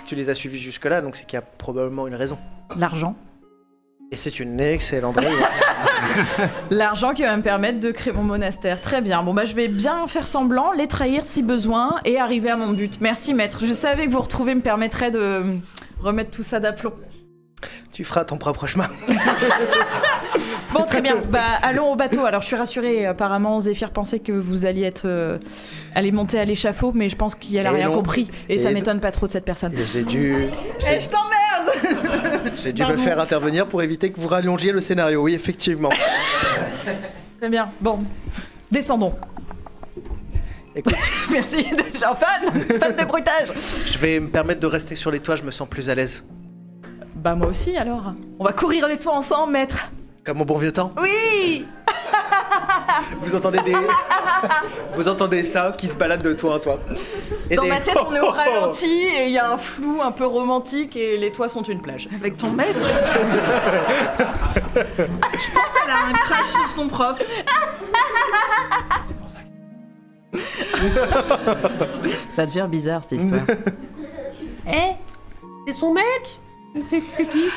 tu les as suivis jusque-là, donc c'est qu'il y a probablement une raison. L'argent. Et c'est une excellente raison. L'argent qui va me permettre de créer mon monastère. Très bien. Bon bah je vais bien faire semblant, les trahir si besoin et arriver à mon but. Merci maître. Je savais que vous retrouver me permettrait de remettre tout ça d'aplomb. Tu feras ton propre chemin. Bon très bien. Bah allons au bateau. Alors je suis rassurée. Apparemment Zéphyr pensait que vous alliez aller monter à l'échafaud, mais je pense qu'il a Et rien non. compris. Et ça Et m'étonne pas trop de cette personne. Et j'ai dû Je t'emmerde. me faire intervenir pour éviter que vous rallongiez le scénario. Oui, effectivement. Très bien. Bon, descendons. Écoute, Merci. Déjà fan de bruitage. je vais me permettre de rester sur les toits, je me sens plus à l'aise. Bah moi aussi alors. On va courir les toits ensemble, maître. Comme au bon vieux temps. Oui. Vous entendez ça qui se balade de toit en toit. Et Dans des- ma tête, on est au ralenti et il y a un flou un peu romantique et les toits sont une plage. Avec ton maître. Je pense qu'elle a un crash sur son prof. Ça devient bizarre cette histoire. Eh, c'est son mec? C'est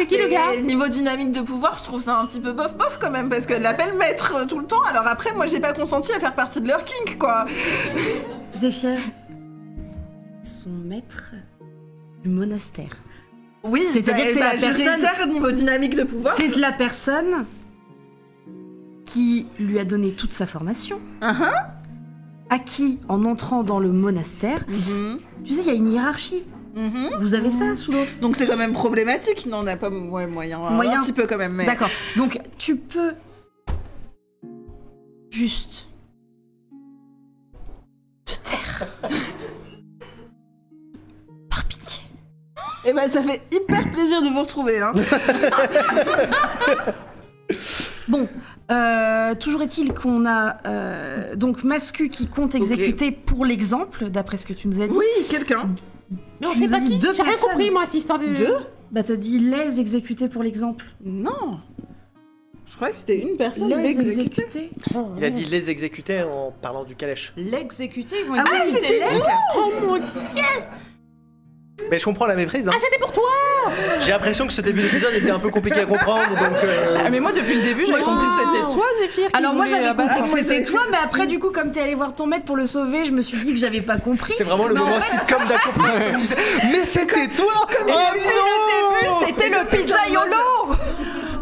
qui le gars? Et niveau dynamique de pouvoir, je trouve ça un petit peu bof quand même, parce qu'elle l'appelle maître tout le temps, alors après, moi j'ai pas consenti à faire partie de leur kink, quoi. Zéphyr. Son maître du monastère. Oui, C'est-à-dire que c'est la je personne- réitère, niveau dynamique de pouvoir. C'est la personne qui lui a donné toute sa formation. À qui, en entrant dans le monastère, tu sais, il y a une hiérarchie. Vous avez ça sous l'eau? Donc c'est quand même problématique, non, on n'a pas moyen, Moyen. un petit peu quand même, mais... D'accord. Donc tu peux juste te taire. Par pitié. Eh ben ça fait hyper plaisir de vous retrouver, hein. Bon, toujours est-il qu'on a donc Mascu qui compte exécuter pour l'exemple, d'après ce que tu nous as dit. Oui, quelqu'un. Non, Tu c'est nous as pas dit qui? deux J'ai rien personnes. compris, moi, cette histoire de... Deux? Bah t'as dit les exécuter pour l'exemple. Non. Je crois que c'était une personne Les l'exécutée. exécuter. Oh, Il a dit les exécuter en parlant du calèche. L'exécuter, ils vont Ah oui, exécuter c'était l'aigle. oh mon dieu! Mais je comprends la méprise. Hein. Ah, c'était pour toi! J'ai l'impression que ce début d'épisode était un peu compliqué à comprendre, donc... Ah mais moi depuis le début j'avais Moi, compris que non. c'était toi Zéphyr. qui Alors moi voulait j'avais abattre. compris que c'était toi, mais après du coup comme t'es allé voir ton maître pour le sauver, je me suis dit que j'avais pas compris. C'est vraiment le Mais en moment fait- sitcom d'incompréhension. Tu sais. Mais c'était toi. Oh non. C'était le pizzaiolo.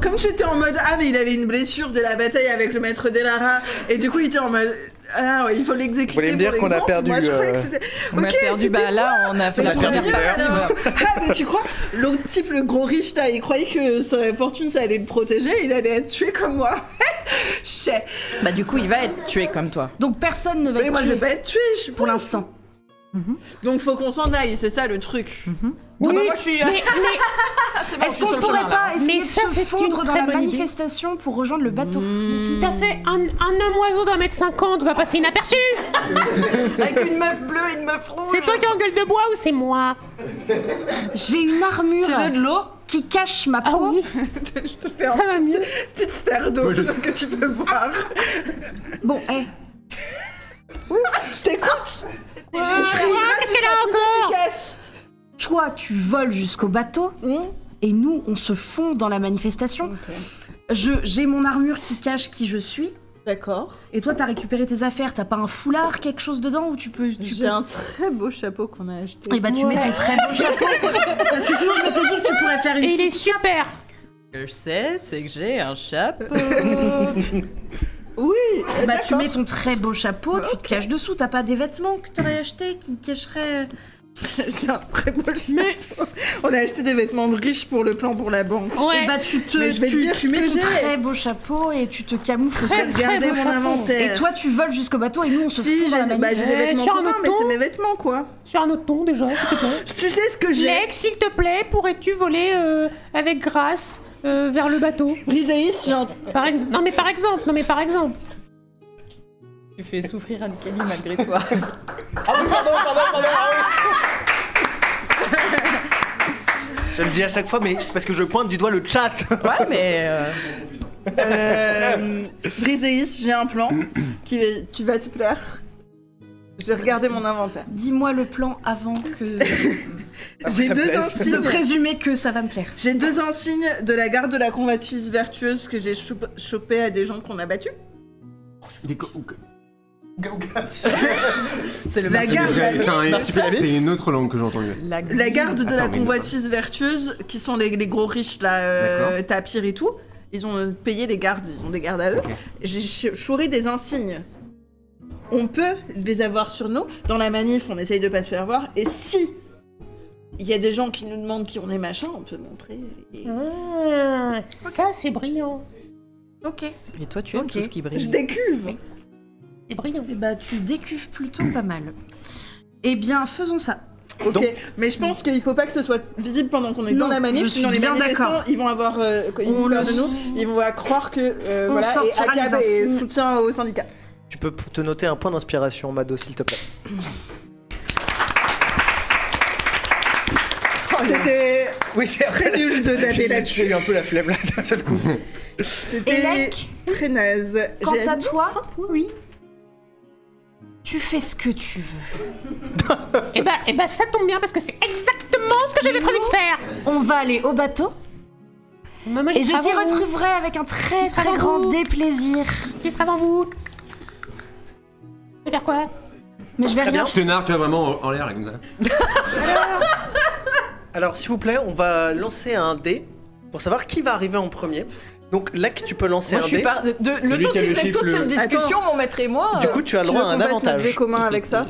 Comme j'étais en en mode ah mais il avait une blessure de la bataille avec le maître Delara et du coup il était en mode ah ouais, il faut l'exécuter. Vous voulez me dire pour qu'on a l'exemple. perdu, Moi je croyais que c'était. On a perdu, bah là on a fait la première partie. Ah mais tu crois l'autre type, le gros riche là, il croyait que sa fortune ça allait le protéger, il allait être tué comme moi. Chais. Bah du coup il va être tué comme toi. Donc personne ne va Mais être moi je tué vais pas être tué, je suis pour l'instant. Donc faut qu'on s'en aille, c'est ça le truc. Oui, moi je suis. Est-ce qu'on pourrait pas essayer Mais de ça, se c'est une fondre dans très la bonne idée. manifestation pour rejoindre le bateau? Tout à fait. Un homme oiseau d'1m50 va passer inaperçu. Avec une meuf bleue et une meuf rouge. C'est toi qui as en gueule de bois ou c'est moi? J'ai une armure Tu veux de l'eau? qui cache ma Ah peau. oui, Je te fais ça va mieux. petite sphère d'eau que tu peux boire. Bon, Je t'écoute. Qu'est-ce qu'elle a encore? Efficace. toi tu voles jusqu'au bateau et nous on se fond dans la manifestation. J'ai mon armure qui cache qui je suis. D'accord. Et toi t'as récupéré tes affaires, t'as pas un foulard, quelque chose dedans où tu peux... J'ai un très beau chapeau qu'on a acheté. Et bah tu mets ton très beau chapeau. Parce que sinon je m'étais dit que tu pourrais faire une Et il est petite cape. super. Ce que je sais c'est que j'ai un chapeau. Oui. Bah tu mets ton très beau chapeau, tu te caches dessous, t'as pas des vêtements que t'aurais acheté qui cacheraient... J'ai acheté un très beau chapeau. On a acheté des vêtements de riches pour le plan pour la banque. Ouais. Et bah tu Mais je vais te dire tu ce mets que ton j'ai. très beau chapeau et tu te camoufles. Très, Regardez beau mon chapeau. inventaire. Et toi tu voles jusqu'au bateau et nous on se Si, fout dans la j'ai manif. des vêtements sur un communs, autre mais ton. c'est mes vêtements quoi. Sur un autre ton déjà, s'il te plaît. Tu sais ce que j'ai. Lex, s'il te plaît, pourrais-tu voler avec grâce vers le bateau? Briseis, j'ai un... Non mais par exemple. Tu fais souffrir Anne-Kelly malgré toi. Ah oui, pardon. Je le dis à chaque fois, mais c'est parce que je pointe du doigt le chat. Ouais mais Briseis, j'ai un plan qui va te plaire. J'ai regardé mon inventaire. Dis-moi le plan avant que J'ai ça me deux plaise. de insignes. présumer que ça va me plaire. J'ai deux insignes de la garde de la convoitise vertueuse que j'ai chopé à des gens qu'on a battus. c'est le La garde, C'est une autre langue que j'ai entendue. la garde de la Attends, mais convoitise vertueuse, qui sont les gros riches là, D'accord. Tapir et tout. Ils ont payé les gardes, ils ont des gardes à eux. Ok. J'ai chouré des insignes. On peut les avoir sur nous. Dans la manif, on essaye de pas se faire voir. Et si il y a des gens qui nous demandent qui on est machin, on peut montrer. Et... Ah, ça c'est brillant. Ok. Et toi tu aimes Ok. tout ce qui Je brille. décuve. C'est brillant. Et bah tu décuves plutôt pas mal. Eh bien faisons ça. Ok, Donc- mais je pense qu'il faut pas que ce soit visible pendant qu'on est Non, dans la manif, je suis sinon les bien manifestants, d'accord. ils vont avoir quand ils On vont peur le de nous, s- ils vont croire que On voilà, et sortira les ACAB est insignes. soutien au syndicat. Tu peux te noter un point d'inspiration, Mado, s'il te plaît. C'était Oui, c'est très nul de taper là-dessus. J'ai eu un peu la flemme là, d'un seul coup. C'était Elec, très naze. quant J'ai- à toi, Oui. tu fais ce que tu veux. Et bah ça tombe bien parce que c'est exactement ce que j'avais prévu de faire. On va aller au bateau Moi, et je serai t'y avant vous. retrouverai avec un très serai très avant grand vous. déplaisir. Je serai avant vous. Je vais faire quoi? Mais je vais Très rien. bien. Je te narre, tu vois, vraiment en l'air, là, comme ça. Alors, s'il vous plaît, on va lancer un dé pour savoir qui va arriver en premier. Donc, Lek, tu peux lancer Moi un je suis dé. pas le Celui temps qui a qu'il le fait chiffre toute le- cette discussion mon maître et moi. Du coup, tu as le droit à un avantage. J'ai commun avec ça.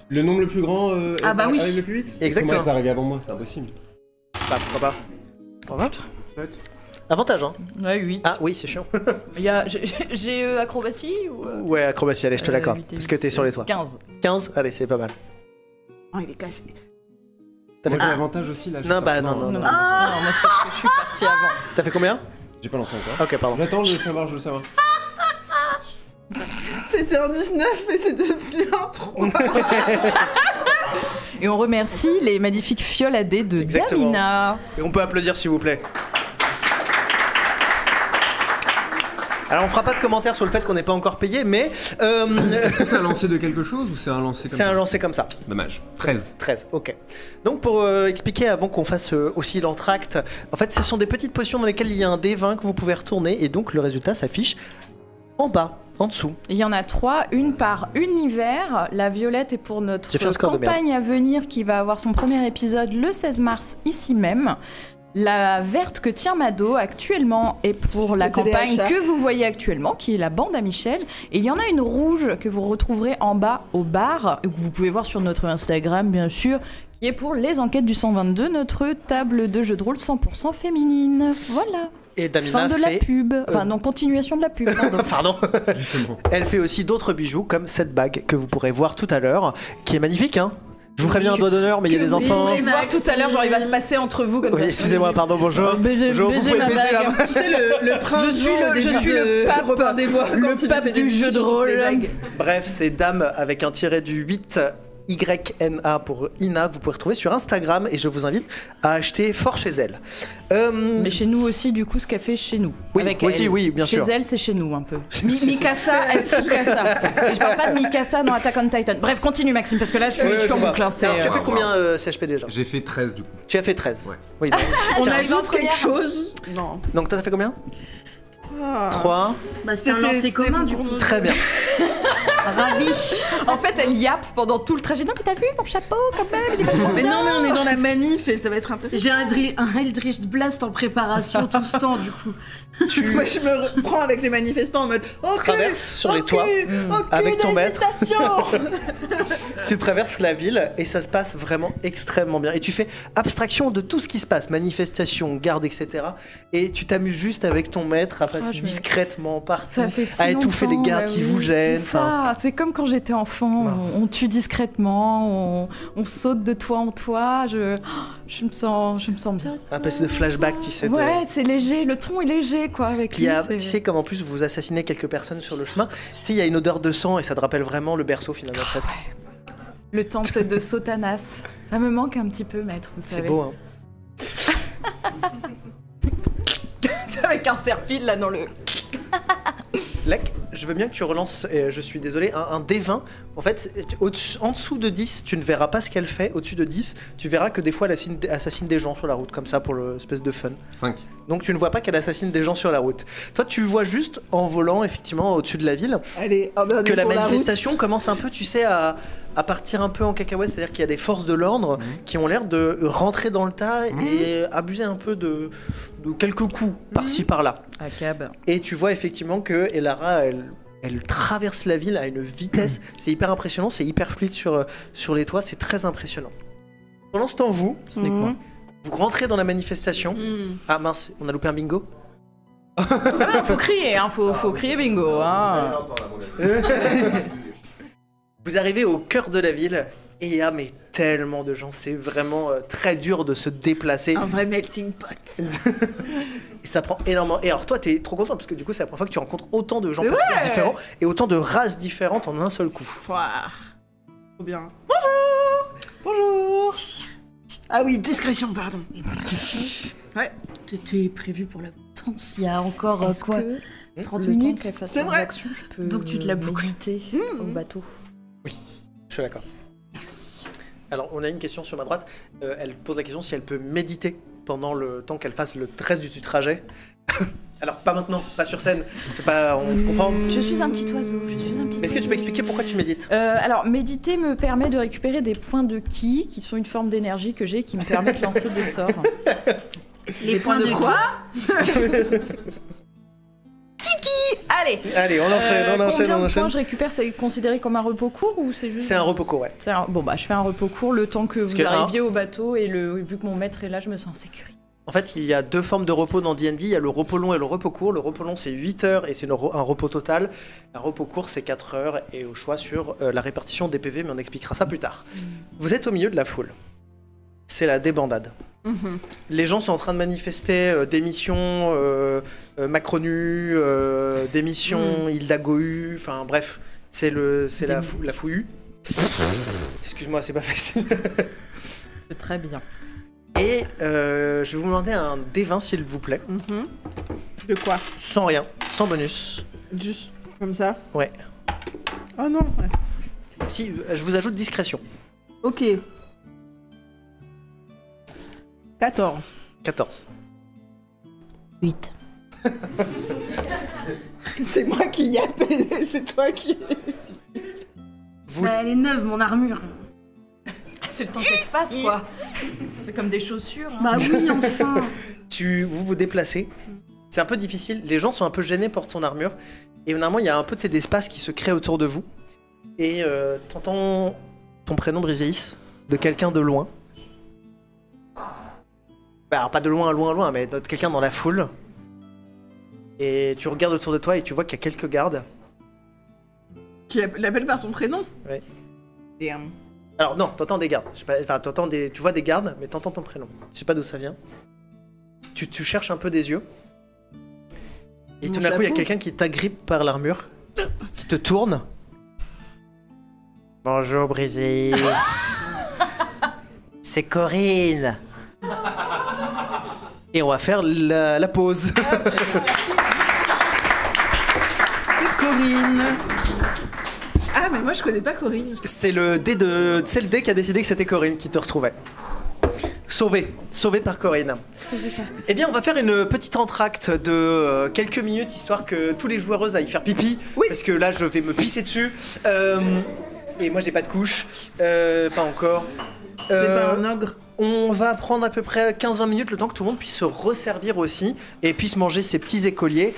Le nombre le plus grand Ah bah oui. arrive le plus vite. Exactement. Comment elle va arriver avant moi, c'est impossible. Bah, pourquoi pas Avantage, hein. Ouais 8. Ah oui, c'est chiant. J'ai acrobatie ou Ouais, acrobatie, allez, je te l'accorde. 8 et Parce que t'es sur les toits. 15. 15, allez, c'est pas mal. Oh, il est cassé. T'as fait, Moi j'ai l'avantage aussi là. je Non, sais bah, pas non, comment- non, Non, moi c'est parce que je suis partie avant. t'as fait combien J'ai pas lancé encore. Ok, pardon. J'attends de le savoir, je veux le savoir. C'était un 19 et c'est devenu un 3. Et on remercie les magnifiques fioles à dés de Exactement. Damina. Et on peut applaudir, s'il vous plaît. Alors, on fera pas de commentaires sur le fait qu'on n'est pas encore payé, mais Est-ce que c'est un lancer de quelque chose ou c'est un lancer comme c'est un ça lancer comme ça. Dommage. 13. 13, ok. Donc pour expliquer avant qu'on fasse aussi l'entracte, en fait ce sont des petites potions dans lesquelles il y a un D20 que vous pouvez retourner et donc le résultat s'affiche en bas, en dessous. Il y en a 3, une par univers. La violette est pour notre J'ai fait un score de merde. campagne à venir qui va avoir son premier épisode le 16 mars ici même. La verte que tient Mado actuellement est pour la Le campagne téléachat. que vous voyez actuellement, qui est la bande à Michel. Et il y en a une rouge que vous retrouverez en bas au bar, et que vous pouvez voir sur notre Instagram, bien sûr, qui est pour les enquêtes du 122, notre table de jeu de rôle 100% féminine. Voilà. Et Damina Fin de la fait... pub. Enfin, non, continuation de la pub, pardon. Pardon. Justement. Elle fait aussi d'autres bijoux comme cette bague que vous pourrez voir tout à l'heure, qui est magnifique, hein. Je vous préviens un doigt d'honneur, mais il y a des enfants. Vous voir tout à l'heure, genre il va se passer entre vous comme Oui, ça. excusez-moi, pardon, bonjour. Baiser, Bonjour, vous baiser pouvez ma baiser la bague. main. Tu sais, le prince Je suis le pape Robin des Bois, le quand il pape fait des du jeu de bijoux sur les rôle. bagues. Bref, c'est Dame avec un tiret du 8 YNA pour Ina que vous pouvez retrouver sur Instagram et je vous invite à acheter fort chez elle. Mais chez nous aussi, du coup, ce qu'elle fait chez nous. Oui, Avec aussi, elle. oui, bien sûr. Chez elle, c'est chez nous un peu. Mikasa, elle Tsukasa. Et je parle pas de Mikasa dans Attack on Titan. Bref, continue Maxime, parce que là, je suis en boucle. Hein, Alors, tu as fait combien CHP déjà? J'ai fait 13 du coup. Tu as fait 13. Ouais. Oui, donc, On 15. ajoute quelque chose. Non. Donc toi, t'as fait combien? 3. Bah, c'est un lancer commun, du coup. Très bien. Ravi. En fait, elle yappe pendant tout le trajet. Non, mais t'as vu mon chapeau quand même? j'ai pas Mais bien. non, mais on est dans la manif et ça va être intéressant. J'ai un Eldritch Blast en préparation tout ce temps, du coup. Moi, je me reprends avec les manifestants en mode OK, Traverses sur les OK, toits, OK, avec ton maître. d'hésitation. Tu traverses la ville et ça se passe vraiment extrêmement bien. Et tu fais abstraction de tout ce qui se passe, manifestation, garde, etc. Et tu t'amuses juste avec ton maître à passer je me- discrètement partout, Ça fait si à étouffer les longtemps, gardes bah qui oui, vous gênent. C'est ça, c'est comme quand j'étais enfant, on tue discrètement, on saute de toit en toit, je me sens bien. Un peu de flashback, tu sais. Ouais, c'est léger, le ton est léger quoi avec Puis il y a, lui. tu sais, comme en plus vous assassinez quelques personnes sur le chemin, tu sais, il y a une odeur de sang et ça te rappelle vraiment le berceau finalement presque. Le temple de Sotanas, ça me manque un petit peu, maître, vous C'est savez. beau, hein. Avec un serpil là dans le. Lec, je veux bien que tu relances, je suis désolé, un D20. En fait, en dessous de 10, tu ne verras pas ce qu'elle fait. Au-dessus de 10, tu verras que des fois, elle assassine des gens sur la route, comme ça, pour l'espèce de fun. 5. Donc tu ne vois pas qu'elle assassine des gens sur la route. Toi, tu vois juste, en volant, effectivement, au-dessus de la ville, Allez, oh, bah, que la pour route. manifestation commence un peu, tu sais, à partir un peu en cacahuète. C'est-à-dire qu'il y a des forces de l'ordre qui ont l'air de rentrer dans le tas et abuser un peu de quelques coups, par-ci, par-là. À cab. Et tu vois effectivement que Elara, elle traverse la ville à une vitesse. C'est hyper impressionnant, c'est hyper fluide sur les toits, c'est très impressionnant. Pendant ce temps, vous rentrez dans la manifestation. Ah mince, on a loupé un bingo. Faut crier, hein, faut crier bingo. Hein. Vous arrivez au cœur de la ville et il y a mais tellement de gens, c'est vraiment très dur de se déplacer. Un vrai melting pot. Et ça prend énormément. Et alors toi, t'es trop content parce que du coup, c'est la première fois que tu rencontres autant de gens possibles différents et autant de races différentes en un seul coup. Ouah. Trop bien. Bonjour. Ah oui, discrétion, pardon. Ouais. T'étais prévu pour la potence il y a encore Est-ce quoi que 30 le temps minutes. qu'elle fasse C'est leurs vrai. actions, je peux Donc tu te la boucles. méditer au bateau. Je suis d'accord. Merci. Alors, on a une question sur ma droite. Elle pose la question si elle peut méditer pendant le temps qu'elle fasse le reste du trajet. Alors, pas maintenant, pas sur scène. C'est pas, on se comprend. Je suis un petit oiseau, je suis un petit Mais est-ce que tu peux expliquer pourquoi tu médites? Alors, méditer me permet de récupérer des points de ki, qui sont une forme d'énergie que j'ai, qui me permet de lancer des sorts. Les points de quoi? Allez Allez, on enchaîne, Combien de on enchaîne. points je récupère? C'est considéré comme un repos court ou c'est juste... C'est un repos court, ouais. Bon, bah, je fais un repos court le temps que vous que arriviez au bateau et vu que mon maître est là, je me sens en sécurité. En fait, il y a deux formes de repos dans D&D. Il y a le repos long et le repos court. Le repos long, c'est 8 heures et c'est un repos total. Un repos court, c'est 4 heures et au choix sur la répartition des PV, mais on expliquera ça plus tard. Vous êtes au milieu de la foule. C'est la débandade. Les gens sont en train de manifester démission Macronu, démission Hilda Gohu, enfin bref, c'est la fouille. Excuse-moi, c'est pas facile. C'est très bien. Et je vais vous demander un D20 s'il vous plaît, De quoi? sans rien, sans bonus. Juste comme ça? Ouais. Oh non. Ouais. Si, je vous ajoute discrétion. Ok. 14. 14. 8. C'est moi qui yappe, c'est toi qui... Vous, Bah, elle est neuve, mon armure. C'est le temps qu'elle se fasse, quoi. C'est comme des chaussures. Hein. Bah oui, enfin. Vous vous déplacez. C'est un peu difficile. Les gens sont un peu gênés pour ton armure. Et normalement, il y a un peu d'espace qui se crée autour de vous. Et t'entends ton prénom, Briséis, de quelqu'un de loin. Bah, alors pas de loin, mais de quelqu'un dans la foule. Et tu regardes autour de toi et tu vois qu'il y a quelques gardes. Qui l'appelle par son prénom? Ouais. Damn. Alors non, t'entends des gardes. Je sais pas, enfin, tu vois des gardes, mais t'entends ton prénom. Je sais pas d'où ça vient. Tu cherches un peu des yeux. Et tout d'un coup, il y a quelqu'un qui t'agrippe par l'armure, qui te tourne. Bonjour, Briséis. C'est Corinne. Et on va faire la pause. C'est Corinne. Ah, mais moi je connais pas Corinne. C'est le dé qui a décidé que c'était Corinne qui te retrouvait. Sauvé par Corinne. Eh bien, on va faire une petite entracte de quelques minutes, histoire que tous les joueuses aillent faire pipi. Oui. Parce que là, je vais me pisser dessus. Et moi, j'ai pas de couche. Pas encore. C'est pas un ogre. On va prendre à peu près 15-20 minutes, le temps que tout le monde puisse se resservir aussi. Et puisse manger ses petits écoliers.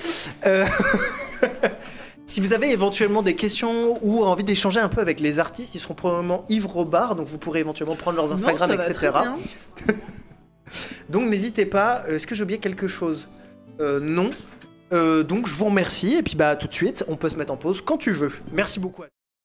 Si vous avez éventuellement des questions ou envie d'échanger un peu avec les artistes, ils seront probablement ivres au bar, donc vous pourrez éventuellement prendre leurs Instagram, non, ça etc. va très bien. Donc n'hésitez pas. Est-ce que j'ai oublié quelque chose? Non. Donc je vous remercie et puis bah tout de suite, on peut se mettre en pause quand tu veux. Merci beaucoup.